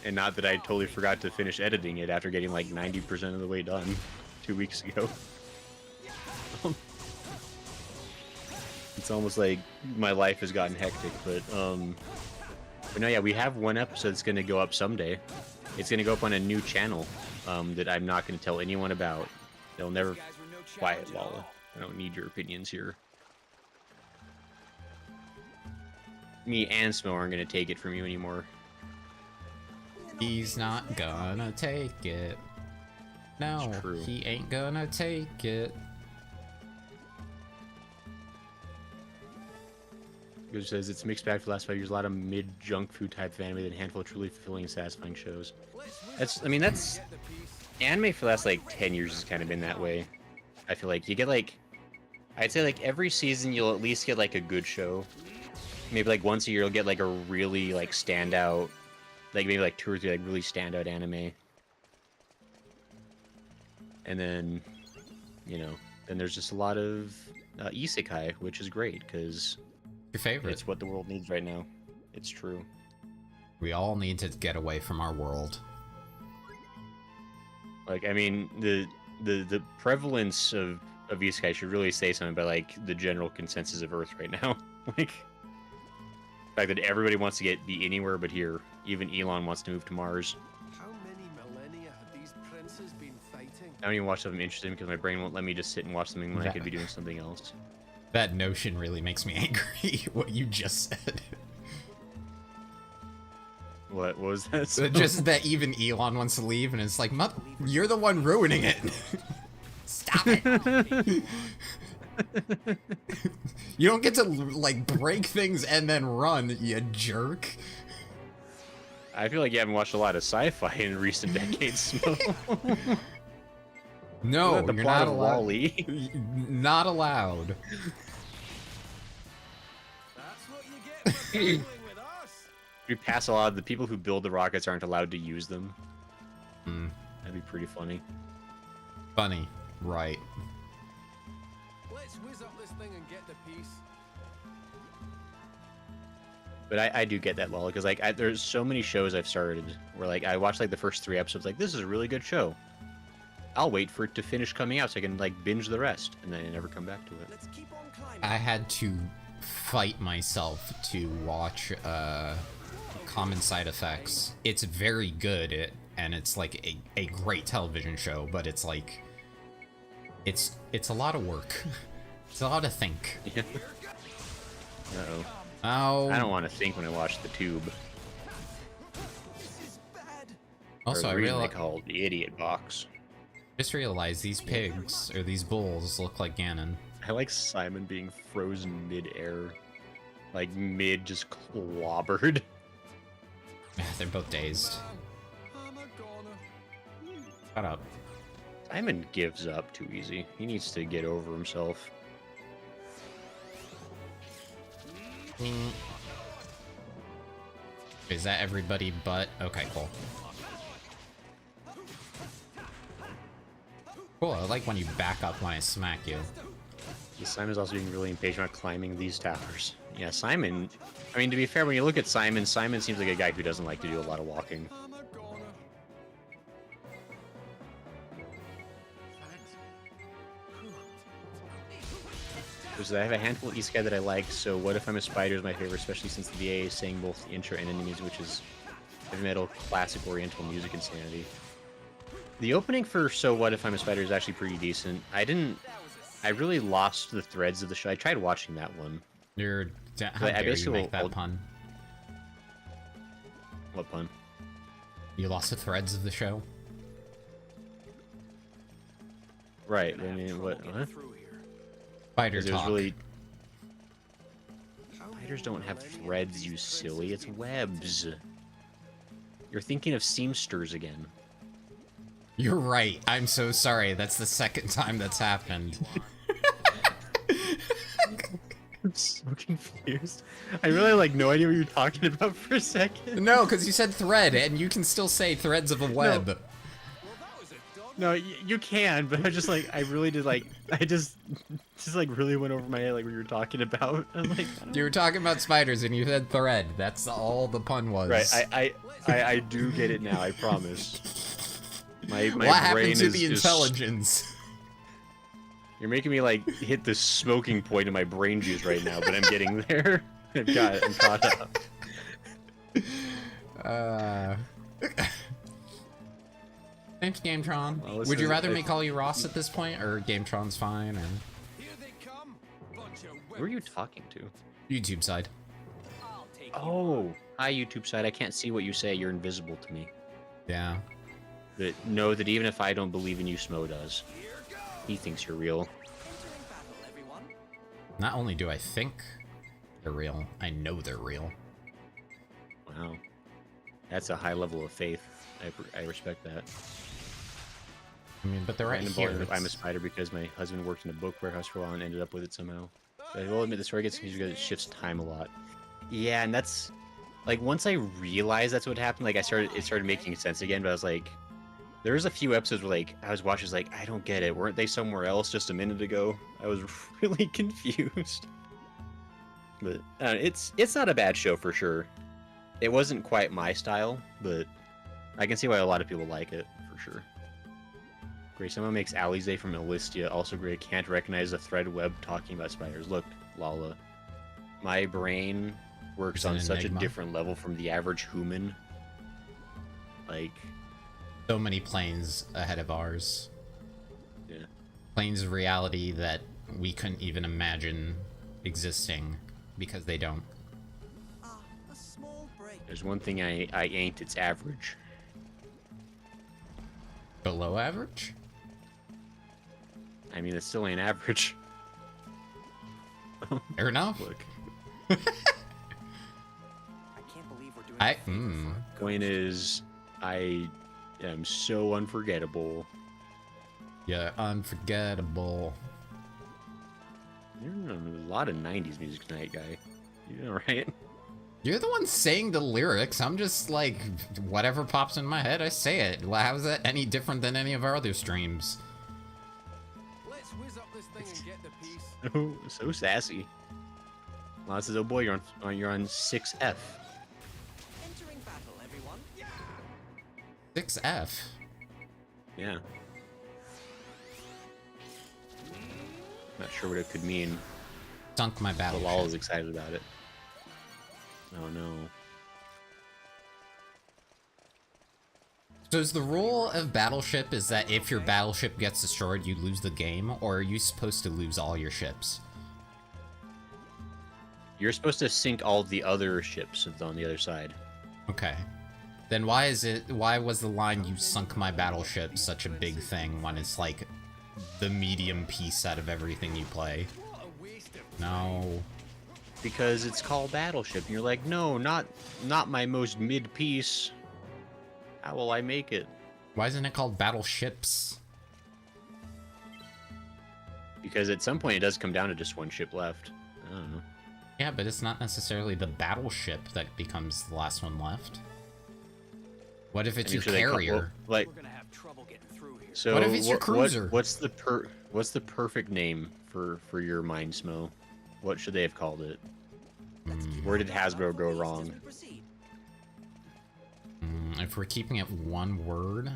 And not that I totally forgot to finish editing it after getting like 90% of the way done 2 weeks ago. It's almost like my life has gotten hectic, but no, yeah, we have one episode that's going to go up someday. It's going to go up on a new channel that I'm not going to tell anyone about. They'll never... Quiet, Lala. I don't need your opinions here. Me and Smo aren't going to take it from you anymore. He's not gonna take it. No, It's true. he ain't gonna take it. It says it's mixed bag for the last 5 years. A lot of mid junk food type of anime, then a handful of truly fulfilling and satisfying shows. That's anime for the last like 10 years has kind of been that way. I feel like you get like, I'd say like every season you'll at least get like a good show. Maybe like once a year you'll get like a really like standout, like maybe like 2 or 3 like really standout anime. And then, you know, then there's just a lot of isekai, which is great because Your favorite. it's what the world needs right now. It's true. We all need to get away from our world. Like, I mean, the prevalence of isekai should really say something about like the general consensus of Earth right now. Like, the fact that everybody wants to be anywhere but here. Even Elon wants to move to Mars. How many millennia have these princes been fighting? I don't even watch stuff I'm interested in because my brain won't let me just sit and watch something when I could be doing something else. That notion really makes me angry, what you just said. What was that? Just that even Elon wants to leave, and it's like, you're the one ruining it. Stop it. You don't get to, like, break things and then run, you jerk. I feel like you haven't watched a lot of sci-fi in recent decades. No, the you're plot not of allowed. WALL-E. Not allowed. That's what you get for dealing with us. We pass a lot of the people who build the rockets aren't allowed to use them. Hmm. That'd be pretty funny. Funny, right. Let's whiz up this thing and get the piece. But I do get that, Lola, because like there's so many shows I've started where like I watched like the first 3 episodes, like this is a really good show. I'll wait for it to finish coming out so I can like binge the rest, and then I never come back to it. Let's keep on climbing. I had to fight myself to watch Common Side Effects. It's very good, and it's like a great television show, but it's like it's a lot of work. It's a lot to think. Yeah. Uh-oh. Oh. I don't want to think when I watch the tube. Also, Or I the reason they realized call it the idiot box. just realized these pigs or these bulls look like Ganon. I like Simon being frozen mid-air. Like mid just clobbered. They're both dazed. I'm a goner. Shut up. Simon gives up too easy. He needs to get over himself. Is that everybody but? Okay, cool. Cool, I like when you back up when I smack you. Simon's also being really impatient about climbing these towers. Yeah, Simon... I mean, to be fair, when you look at Simon, Simon seems like a guy who doesn't like to do a lot of walking. I'm a goner. Because I have a handful of isekai that I like, so What If I'm a Spider is my favorite, especially since the VA is saying both the intro and ending music, which is heavy metal, classic oriental music insanity. The opening for So What If I'm a Spider is actually pretty decent. I really lost the threads of the show. I tried watching that one. How I dare you basically make that pun? What pun? You lost the threads of the show? Right. I mean, what? Huh? Spider Because it was talk. really. Spiders don't have threads, you silly. It's webs. You're thinking of seamsters again. You're right. I'm so sorry. That's the second time that's happened. I'm so confused. I really like no idea what you're talking about for a second. No, because you said thread, and you can still say threads of a web. No, you can, but I just like I really did like I just like really went over my head like what you were talking about. I'm like, I don't You were talking about spiders, and you said thread. That's all the pun was. Right, I do get it now. I promise. My What brain happened to is the intelligence? You're making me like hit the smoking point in my brain juice right now, but I'm getting there. I've got it. I'm caught up. Thanks, Gametron. Well, Would listen, you rather me call you Ross at this point, or Gametron's fine, or Who are you talking to? YouTube side? Oh, hi YouTube side. I can't see what you say. You're invisible to me. Yeah. But know that even if I don't believe in you, Smo does. He thinks you're real. Not only do I think they're real, I know they're real. Wow, that's a high level of faith. I respect that. I mean, but they're right Random here. ball, I'm a spider because my husband worked in a book warehouse for a while and ended up with it somehow. But I will admit the story gets confusing because it shifts time a lot. Yeah, and that's like once I realized that's what happened, like it started making sense again. But I was like, there was a few episodes where like I was watching, like I don't get it. Weren't they somewhere else just a minute ago? I was really confused. But it's not a bad show for sure. It wasn't quite my style, but I can see why a lot of people like it for sure. Great, someone makes Alize from Elistia. Also great, can't recognize a thread web talking about spiders. Look, Lala, my brain works It's an on such a enigma. different level from the average human. Like, So many planes ahead of ours. yeah. Planes of reality that we couldn't even imagine existing because they don't. A small break. There's one thing I ain't, it's average. Below average? I mean, it still ain't average. Fair enough. Look, I can't believe we're doing a favor for a point is, I am so unforgettable. Yeah, unforgettable. You're in a lot of 90s music tonight, guy. You know, right? You're the one saying the lyrics. I'm just like, whatever pops in my head, I say it. How's that any different than any of our other streams? Let's whiz up this thing and get the piece. Oh, so sassy. Lon says, "Oh boy, you're on 6F." entering battle, everyone. 6F. Yeah. Not sure what it could mean. Sunk my But battle. Lala's excited about it. Oh no. So is the rule of Battleship is that if your battleship gets destroyed, you lose the game, or are you supposed to lose all your ships? You're supposed to sink all the other ships on the other side. Okay. Then why was the line "you sunk my battleship" such a big thing when it's like the medium piece out of everything you play? No. Because it's called Battleship, and you're like, no, not my most mid piece. How will I make it? Why isn't it called Battleships? Because at some point it does come down to just one ship left. I don't know. Yeah, but it's not necessarily the battleship that becomes the last one left. What if it's your carrier? Like, We're gonna have trouble getting through here. so What if it's your cruiser? What's the perfect name for your Mind Smo? What should they have called it? Where did Hasbro go wrong? Proceed. If we're keeping it one word...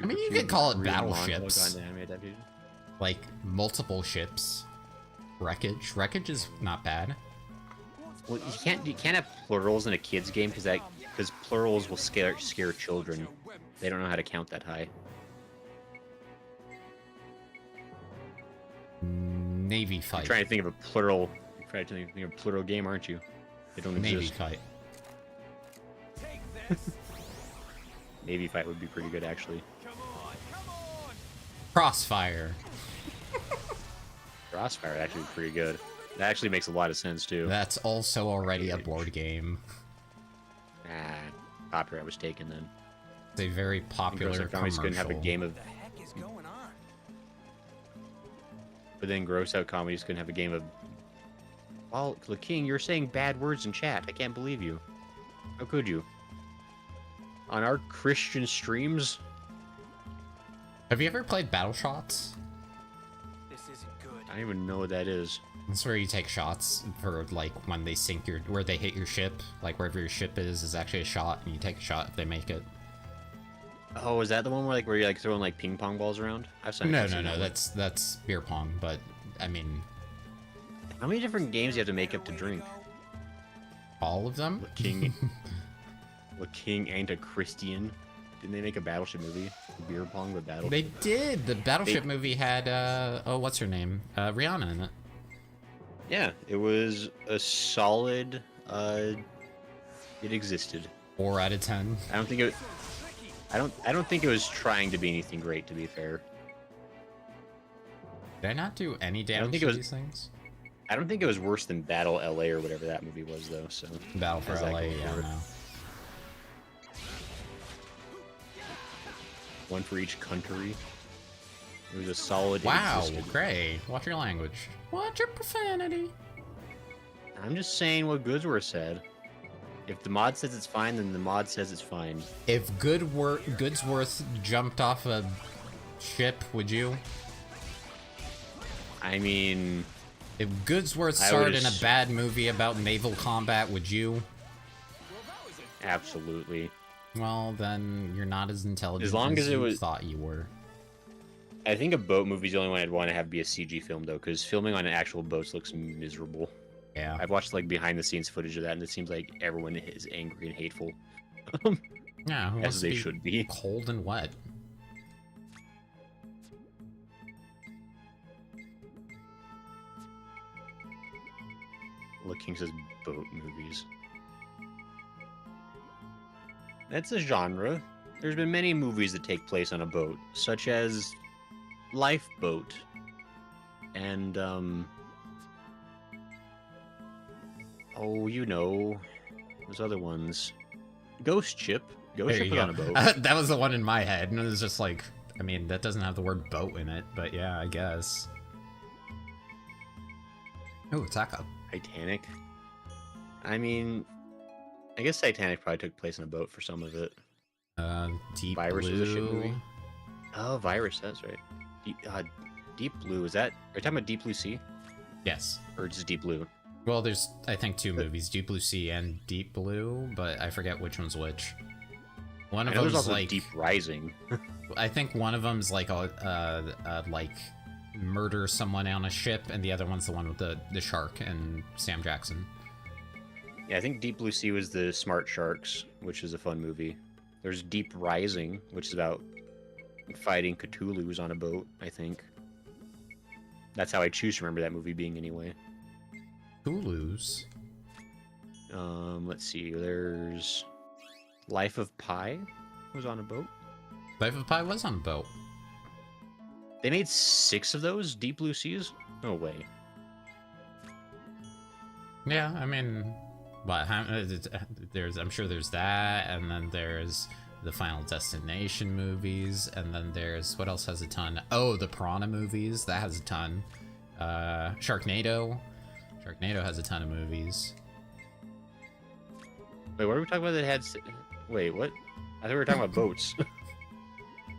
I mean, you could call it battleships. Like, multiple ships. Wreckage. Wreckage is not bad. Well, you can't have plurals in a kids game because plurals will scare children. They don't know how to count that high. Navy I'm fight. trying to think of a plural Friday you're a Pluto game, aren't you? They don't Navy exist. fight. Take this. Navy fight would be pretty good, actually. Come on. Crossfire. Crossfire would actually be pretty good. That actually makes a lot of sense too. That's also already a board game. Copyright was taken then. It's a very popular Gross Out Comedies couldn't have a commercial. game of, What the heck is going on? but then Gross Out Comedies couldn't have a game of. Well, the King, you're saying bad words in chat. I can't believe you. How could you? On our Christian streams? Have you ever played Battle Shots? This isn't good. I don't even know what that is. It's where you take shots for like when they sink your, where they hit your ship, like wherever your ship is actually a shot, and you take a shot if they make it. Oh, is that the one where you're like throwing like ping pong balls around? I've seen No, I've seen that one. that's beer pong, but I mean, How many different games do you have to make up to drink? all of them. King. The King ain't a Christian. Didn't they make a Battleship movie? Beer pong with Battleship. They did. The Battleship movie had oh, what's her name? Rihanna in it. Yeah, it was a solid. It existed. 4 out of 10. I don't think it. I don't think it was trying to be anything great. To be fair, Did I not do any damage think to it was- these things? I don't think it was worse than Battle LA or whatever that movie was, though. So Battle for how's that LA, going yeah, for it? no. One for each country. It was a solid. it Wow, existed. Gray, watch your language. Watch your profanity. I'm just saying what Goodsworth said. If the mod says it's fine, then the mod says it's fine. If Goodsworth jumped off a ship, would you? I mean, If Goodsworth I would starred in a ass- bad movie about naval combat, would you? absolutely. Well, then you're not as intelligent As long as it you was- thought you were. I think a boat movie's the only one I'd want to have be a CG film, though, because filming on actual boats looks miserable. Yeah. I've watched like behind the scenes footage of that, and it seems like everyone is angry and hateful, Yeah, who wants as to they be should be. cold and wet? Look, King says boat movies. That's a genre. There's been many movies that take place on a boat, such as Lifeboat and oh, you know, those other ones. Ghost Ship. Ghost There Ship you was on a go. boat. That was the one in my head, and it was just like, I mean, that doesn't have the word boat in it, but yeah, I guess. Oh, Taka. Titanic. I mean, I guess Titanic probably took place on a boat for some of it. Deep Virus was a ship Blue. movie. Oh, Virus, that's right. Deep Blue, is that? Are you talking about Deep Blue Sea? Yes. Or just Deep Blue? Well, there's, I think, 2 movies, Deep Blue Sea and Deep Blue, but I forget which one's which. One I of know there's them's also like, Deep Rising. I think one of them's like like murder someone on a ship, and the other one's the one with the shark and Sam Jackson. Yeah, I think Deep Blue Sea was the Smart Sharks, which is a fun movie. There's Deep Rising, which is about fighting Cthulhu's on a boat, I think. That's how I choose to remember that movie being anyway. Hulu's. Let's see, there's Life of Pi was on a boat. Life of Pi was on a boat. They made 6 of those Deep Blue Seas? No way. Yeah, I mean, but there's, I'm sure there's that, and then there's the Final Destination movies, and then there's, what else has a ton? Oh, the Piranha movies, that has a ton. Sharknado has a ton of movies. Wait, what are we talking about that had... Wait, what? I thought we were talking about boats.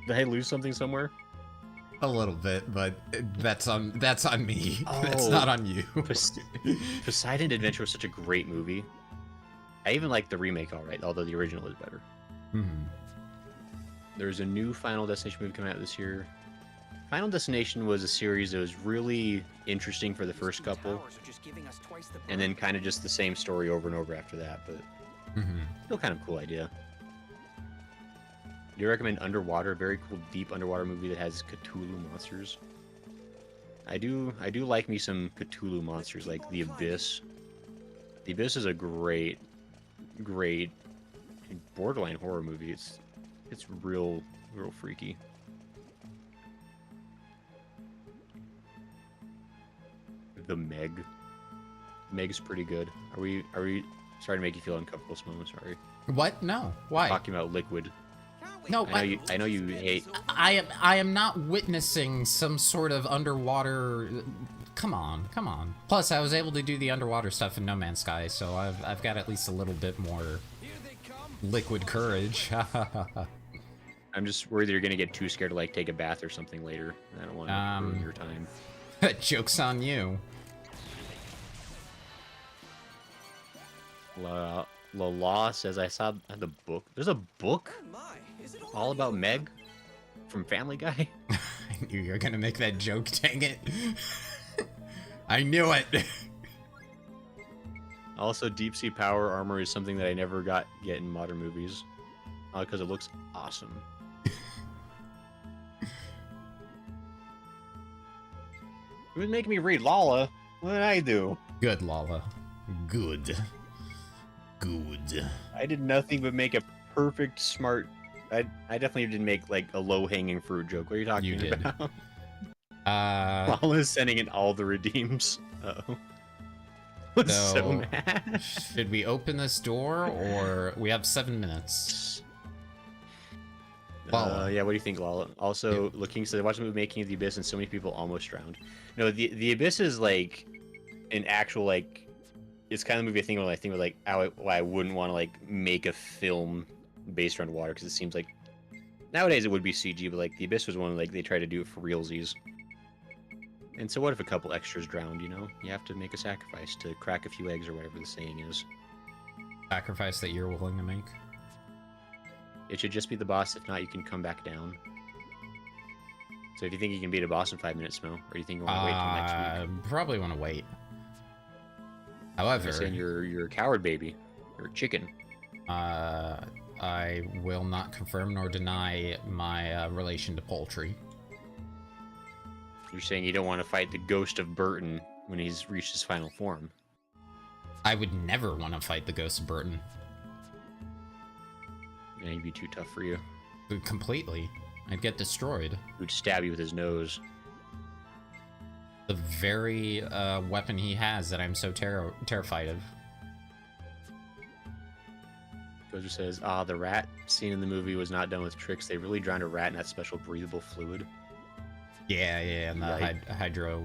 Did I lose something somewhere? A little bit, but that's on me. That's Oh. not on you. Poseidon Adventure was such a great movie. I even like the remake alright, although the original is better. Mhm. There's a new Final Destination movie coming out this year. Final Destination was a series that was really interesting for the first couple, and then kind of just the same story over and over after that, but Mhm. still kind of a cool idea. Do you recommend Underwater? A very cool, deep underwater movie that has Cthulhu monsters. I do like me some Cthulhu monsters like the Abyss. The Abyss is a great borderline horror movie. It's real freaky. The Meg. Meg's pretty good. Are we sorry to make you feel uncomfortable, Smo? Sorry. What? No. Why? Talking about Liquid. No, I know you hate. I am not witnessing some sort of underwater. Come on. Plus, I was able to do the underwater stuff in No Man's Sky, so I've got at least a little bit more liquid courage. I'm just worried that you're gonna get too scared to like take a bath or something later. I don't want to ruin your time. Joke's on you. Law says I saw the book. There's a book all about Meg from Family Guy. I knew you were gonna make that joke. Dang it! I knew it. Also, deep sea power armor is something that I never get in modern movies because it looks awesome. It was making me read Lala. What did I do? Good, Lala. Good. I did nothing but make a perfect, smart. I definitely didn't make like a low-hanging fruit joke. What are you talking about? Lala's sending in all the redeems. Uh-oh. I'm so mad. Should we open this door, or we have 7 minutes? Yeah, what do you think, Lala? Also, looking, so I watched the movie Making of the Abyss, and so many people almost drowned. No, the Abyss is like an actual like. It's kind of the movie I think of like why I wouldn't want to like make a film based around water, because it seems like nowadays it would be CG, but like the Abyss was one like they try to do it for realsies. And so what if a couple extras drowned? You know, you have to make a sacrifice to crack a few eggs or whatever the saying is. Sacrifice that you're willing to make. It should just be the boss. If not, you can come back down. So if you think you can beat a boss in 5 minutes, Mo, or you think you want to wait till next week? Probably want to wait. However, you're saying you're a coward, baby. You're a chicken. I will not confirm nor deny my relation to poultry. You're saying you don't want to fight the ghost of Burton when he's reached his final form. I would never want to fight the ghost of Burton. Yeah, he'd be too tough for you. Completely. I'd get destroyed. He would stab you with his nose. The very weapon he has that I'm so terrified of. Gozer says, the rat scene in the movie was not done with tricks. They really drowned a rat in that special breathable fluid. Yeah, and the hydro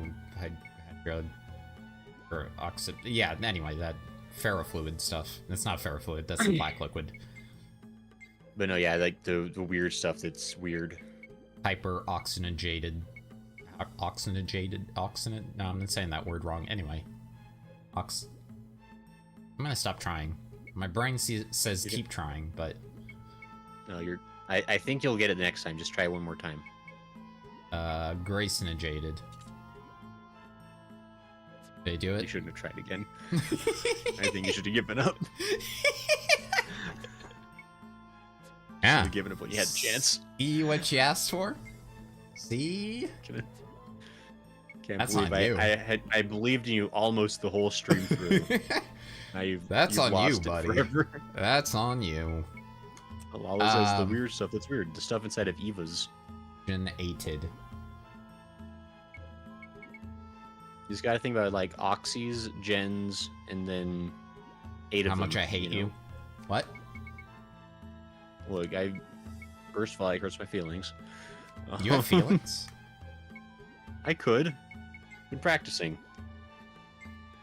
or oxid. Yeah, anyway, that ferrofluid stuff. It's not ferrofluid, that's the black liquid. But no, yeah, like the weird stuff that's weird. Hyper oxygenated. No, I'm saying that word wrong. Anyway. I'm gonna stop trying. My brain says keep trying, but... No, I think you'll get it the next time. Just try it one more time. Graysonated. Did I do it? You shouldn't have tried again. I think you should have given up. Yeah. Should have given up when you had the chance. See what you asked for? See? Can't believe I believed in you almost the whole stream through. Now That's you've on you, lost buddy. Forever. That's on you. Lala says the weird stuff. That's weird. The stuff inside of Eva's. Generated. You just gotta think about it, like Oxys, Gens, and then 8 of them. How much I hate you. What? Look, first of all, it hurts my feelings. You have feelings? I could. Been practicing.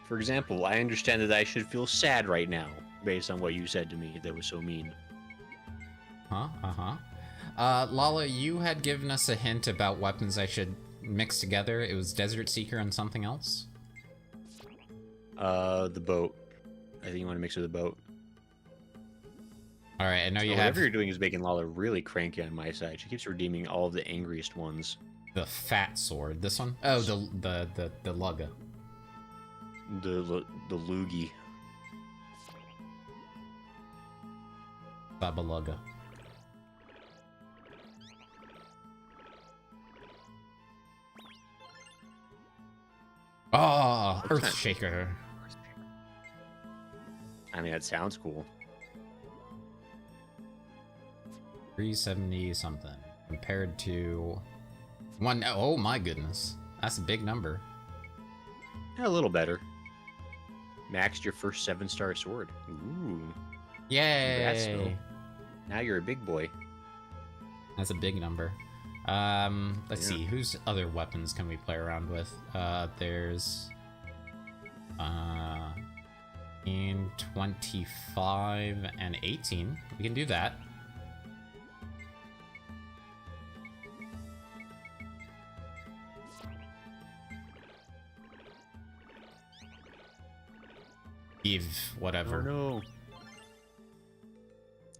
For example, I understand that I should feel sad right now, based on what you said to me that was so mean. Lala, you had given us a hint about weapons I should mix together. It was Desert Seeker and something else? The boat. I think you want to mix with the boat. Alright, I know you have... Whatever you're doing is making Lala really cranky on my side. She keeps redeeming all of the angriest ones. The fat sword. This one? Oh, the Lugga. The Loogie. Baba Lugga. Oh, What kind- Earthshaker. I mean, that sounds cool. 370 something compared to one. Oh my goodness, that's a big number. Yeah, a little better. Maxed your first 7-star sword. Ooh. Congrats, Phil. Yay! Now you're a big boy. That's a big number. Let's see, whose other weapons can we play around with? There's in 25 and 18. We can do that. Eve, whatever. Oh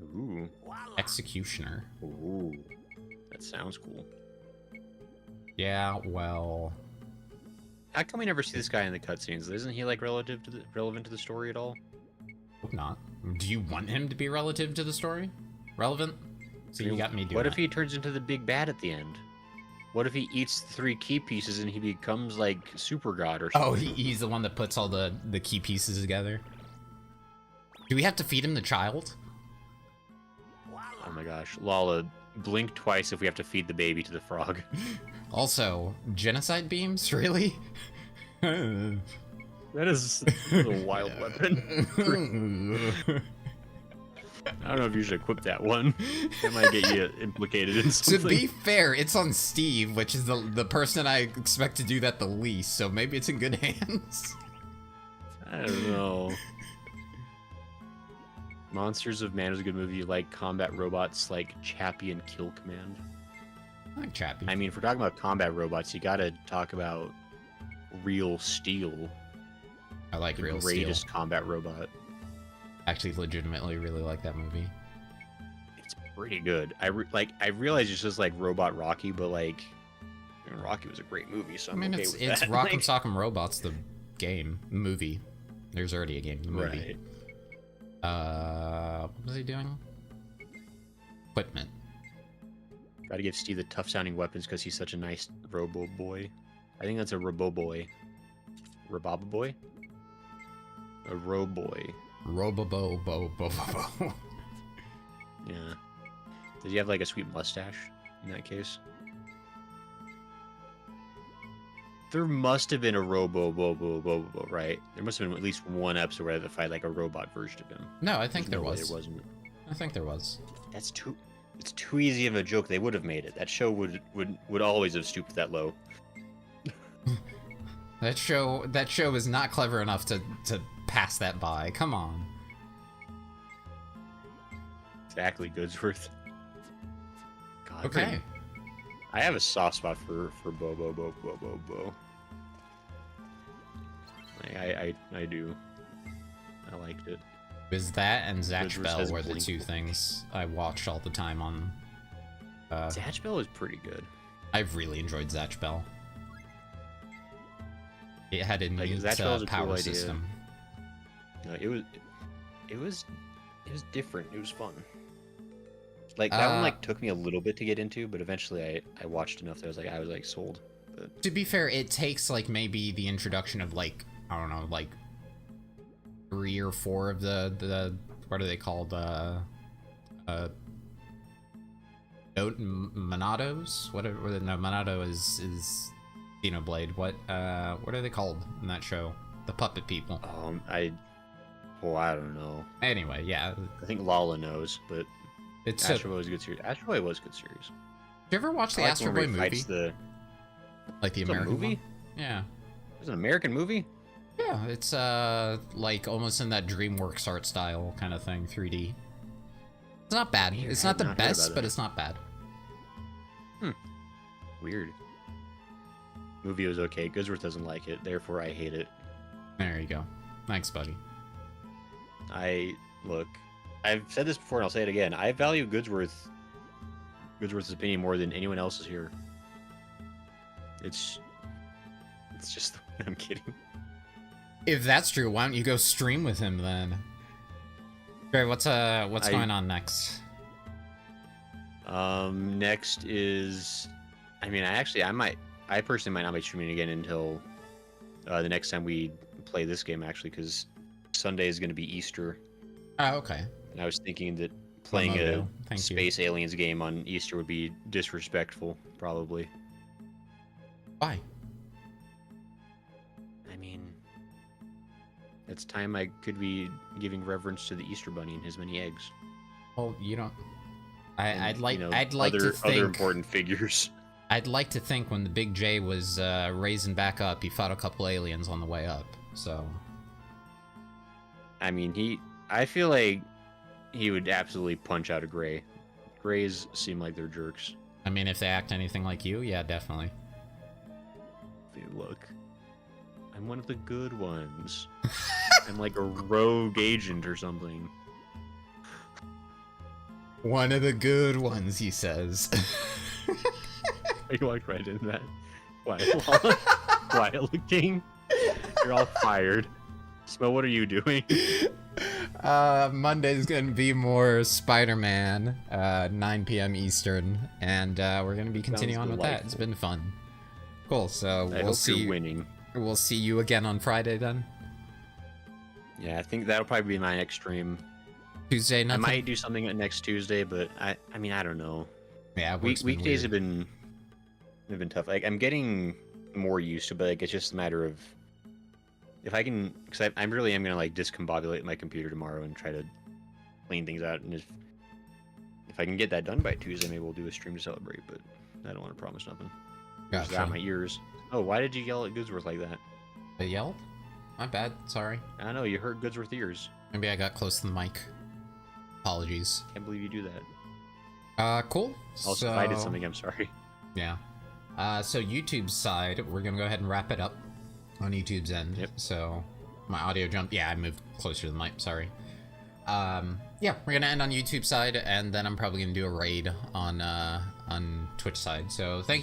no. Ooh. Executioner. Ooh. That sounds cool. Yeah, well, How come we never see this guy in the cutscenes? Isn't he like relevant to the story at all? hope not. Do you want him to be relative to the story? Relevant? So you got me doing What if that. he turns into the big bad at the end? What if he eats the 3 key pieces and he becomes like super god or something? Oh, he's the one that puts all the key pieces together. Do we have to feed him the child? Oh my gosh. Lala, blink twice if we have to feed the baby to the frog. Also, genocide beams? Really? That is a wild weapon. I don't know if you should equip that one. That might get you implicated in To something. be fair, it's on Steve, which is the person I expect to do that the least, so maybe it's in good hands. I don't know. Monsters of Man was a good movie. You like combat robots like Chappie and Kill Command. I like Chappie. I mean, if we're talking about combat robots, you gotta talk about Real Steel. I like The Real Steel. greatest combat robot. Actually, legitimately really like that movie. It's pretty good. I realize it's just like Robot Rocky, but like Rocky was a great movie, so I I'm mean, okay it's with it's that. Rock'em Like, Sock'em Robots, the game, movie. There's already a game, the movie. right. What was he doing? Equipment. Gotta give Steve the tough sounding weapons because he's such a nice Robo Boy. I think that's a Robo Boy. Robaba Boy? A Roboy. Robobo bo bo bo bo. Yeah. Does he have like a sweet mustache in that case? There must have been a Robo, right? There must have been at least one episode where they fight like a robot version of him. No, I think there No way was. There wasn't. I think there was. That's too. It's too easy of a joke. They would have made it. That show would always have stooped that low. That show is not clever enough to pass that by. Come on. Exactly, Goodsworth. God, Okay. I have a soft spot for Bo. I do. I liked it. Is that and Zatch Goodsworth Bell says were the blink. two things I watched all the time on. Zatch Bell is pretty good. I've really enjoyed Zatch Bell. It had a Like, neat Zatch Bell is a cool power idea. system. No, it was different. It was fun. Like that one like took me a little bit to get into, but eventually I watched enough that I was like sold. But To be fair, it takes like maybe the introduction of like, I don't know, like 3 or 4 of the what are they called? Monados? What are no, Monado is Xenoblade. What are they called in that show? The puppet people. I don't know. Anyway, yeah. I think Lala knows, but It's Astro Boy was a good series. Astro Boy was a good series. Did you ever watch the I like Astro when Boy he movie? fights the Like the It's a American movie? one? Yeah. It was an American movie. Yeah, it's like almost in that DreamWorks art style kind of thing, 3D. It's not bad. Weird, It's I not had the not heard best, about but that. it's not bad. Weird. Movie was okay. Goodsworth doesn't like it, therefore I hate it. There you go. Thanks, buddy. Look, I've said this before and I'll say it again. I value Goodsworth's opinion more than anyone else's here. It's just I'm kidding. If that's true, why don't you go stream with him then? Okay, what's going on next? Next is, I mean, I personally might not be streaming again until the next time we play this game, actually, because Sunday is going to be Easter. Oh, okay. And I was thinking that playing Momo, a thank you. Space Aliens game on Easter would be disrespectful, probably. Why? I mean, it's time I could be giving reverence to the Easter Bunny and his many eggs. Well, you don't. And, I'd like. you know, I'd like other, to think. other important figures. I'd like to think when the Big J was raising back up, he fought a couple aliens on the way up. So. I mean, I feel like he would absolutely punch out a Gray. Grays seem like they're jerks. I mean, if they act anything like you, yeah, definitely. Hey, look, I'm one of the good ones. I'm like a rogue agent or something. One of the good ones, he says. You walked right into that. Quiet looking. You're all fired. Smell, what are you doing? Monday's gonna be more Spider-Man, 9 p.m. Eastern, and we're gonna be continuing on with that. It's been fun. Cool. So I we'll see. you're winning. We'll see you again on Friday then. Yeah, I think that'll probably be my next stream. Tuesday, nothing. I might do something next Tuesday, but I mean, I don't know. Yeah, Weekdays have been tough. Like, I'm getting more used to it, but like, it's just a matter of if I can, because I really am gonna like discombobulate my computer tomorrow and try to clean things out, and if I can get that done by Tuesday, maybe we'll do a stream to celebrate. But I don't want to promise nothing. It's out my ears. Oh, why did you yell at Goodsworth like that? I yelled? My bad. Sorry. I know you hurt Goodsworth's ears. Maybe I got close to the mic. Apologies. Can't believe you do that. Cool. Also, if I did something, I'm sorry. Yeah. So YouTube's side, we're gonna go ahead and wrap it up on YouTube's end. Yep. So my audio jumped. Yeah, I moved closer to the mic. Sorry. Yeah, we're gonna end on YouTube side, and then I'm probably gonna do a raid on Twitch side. So thank you.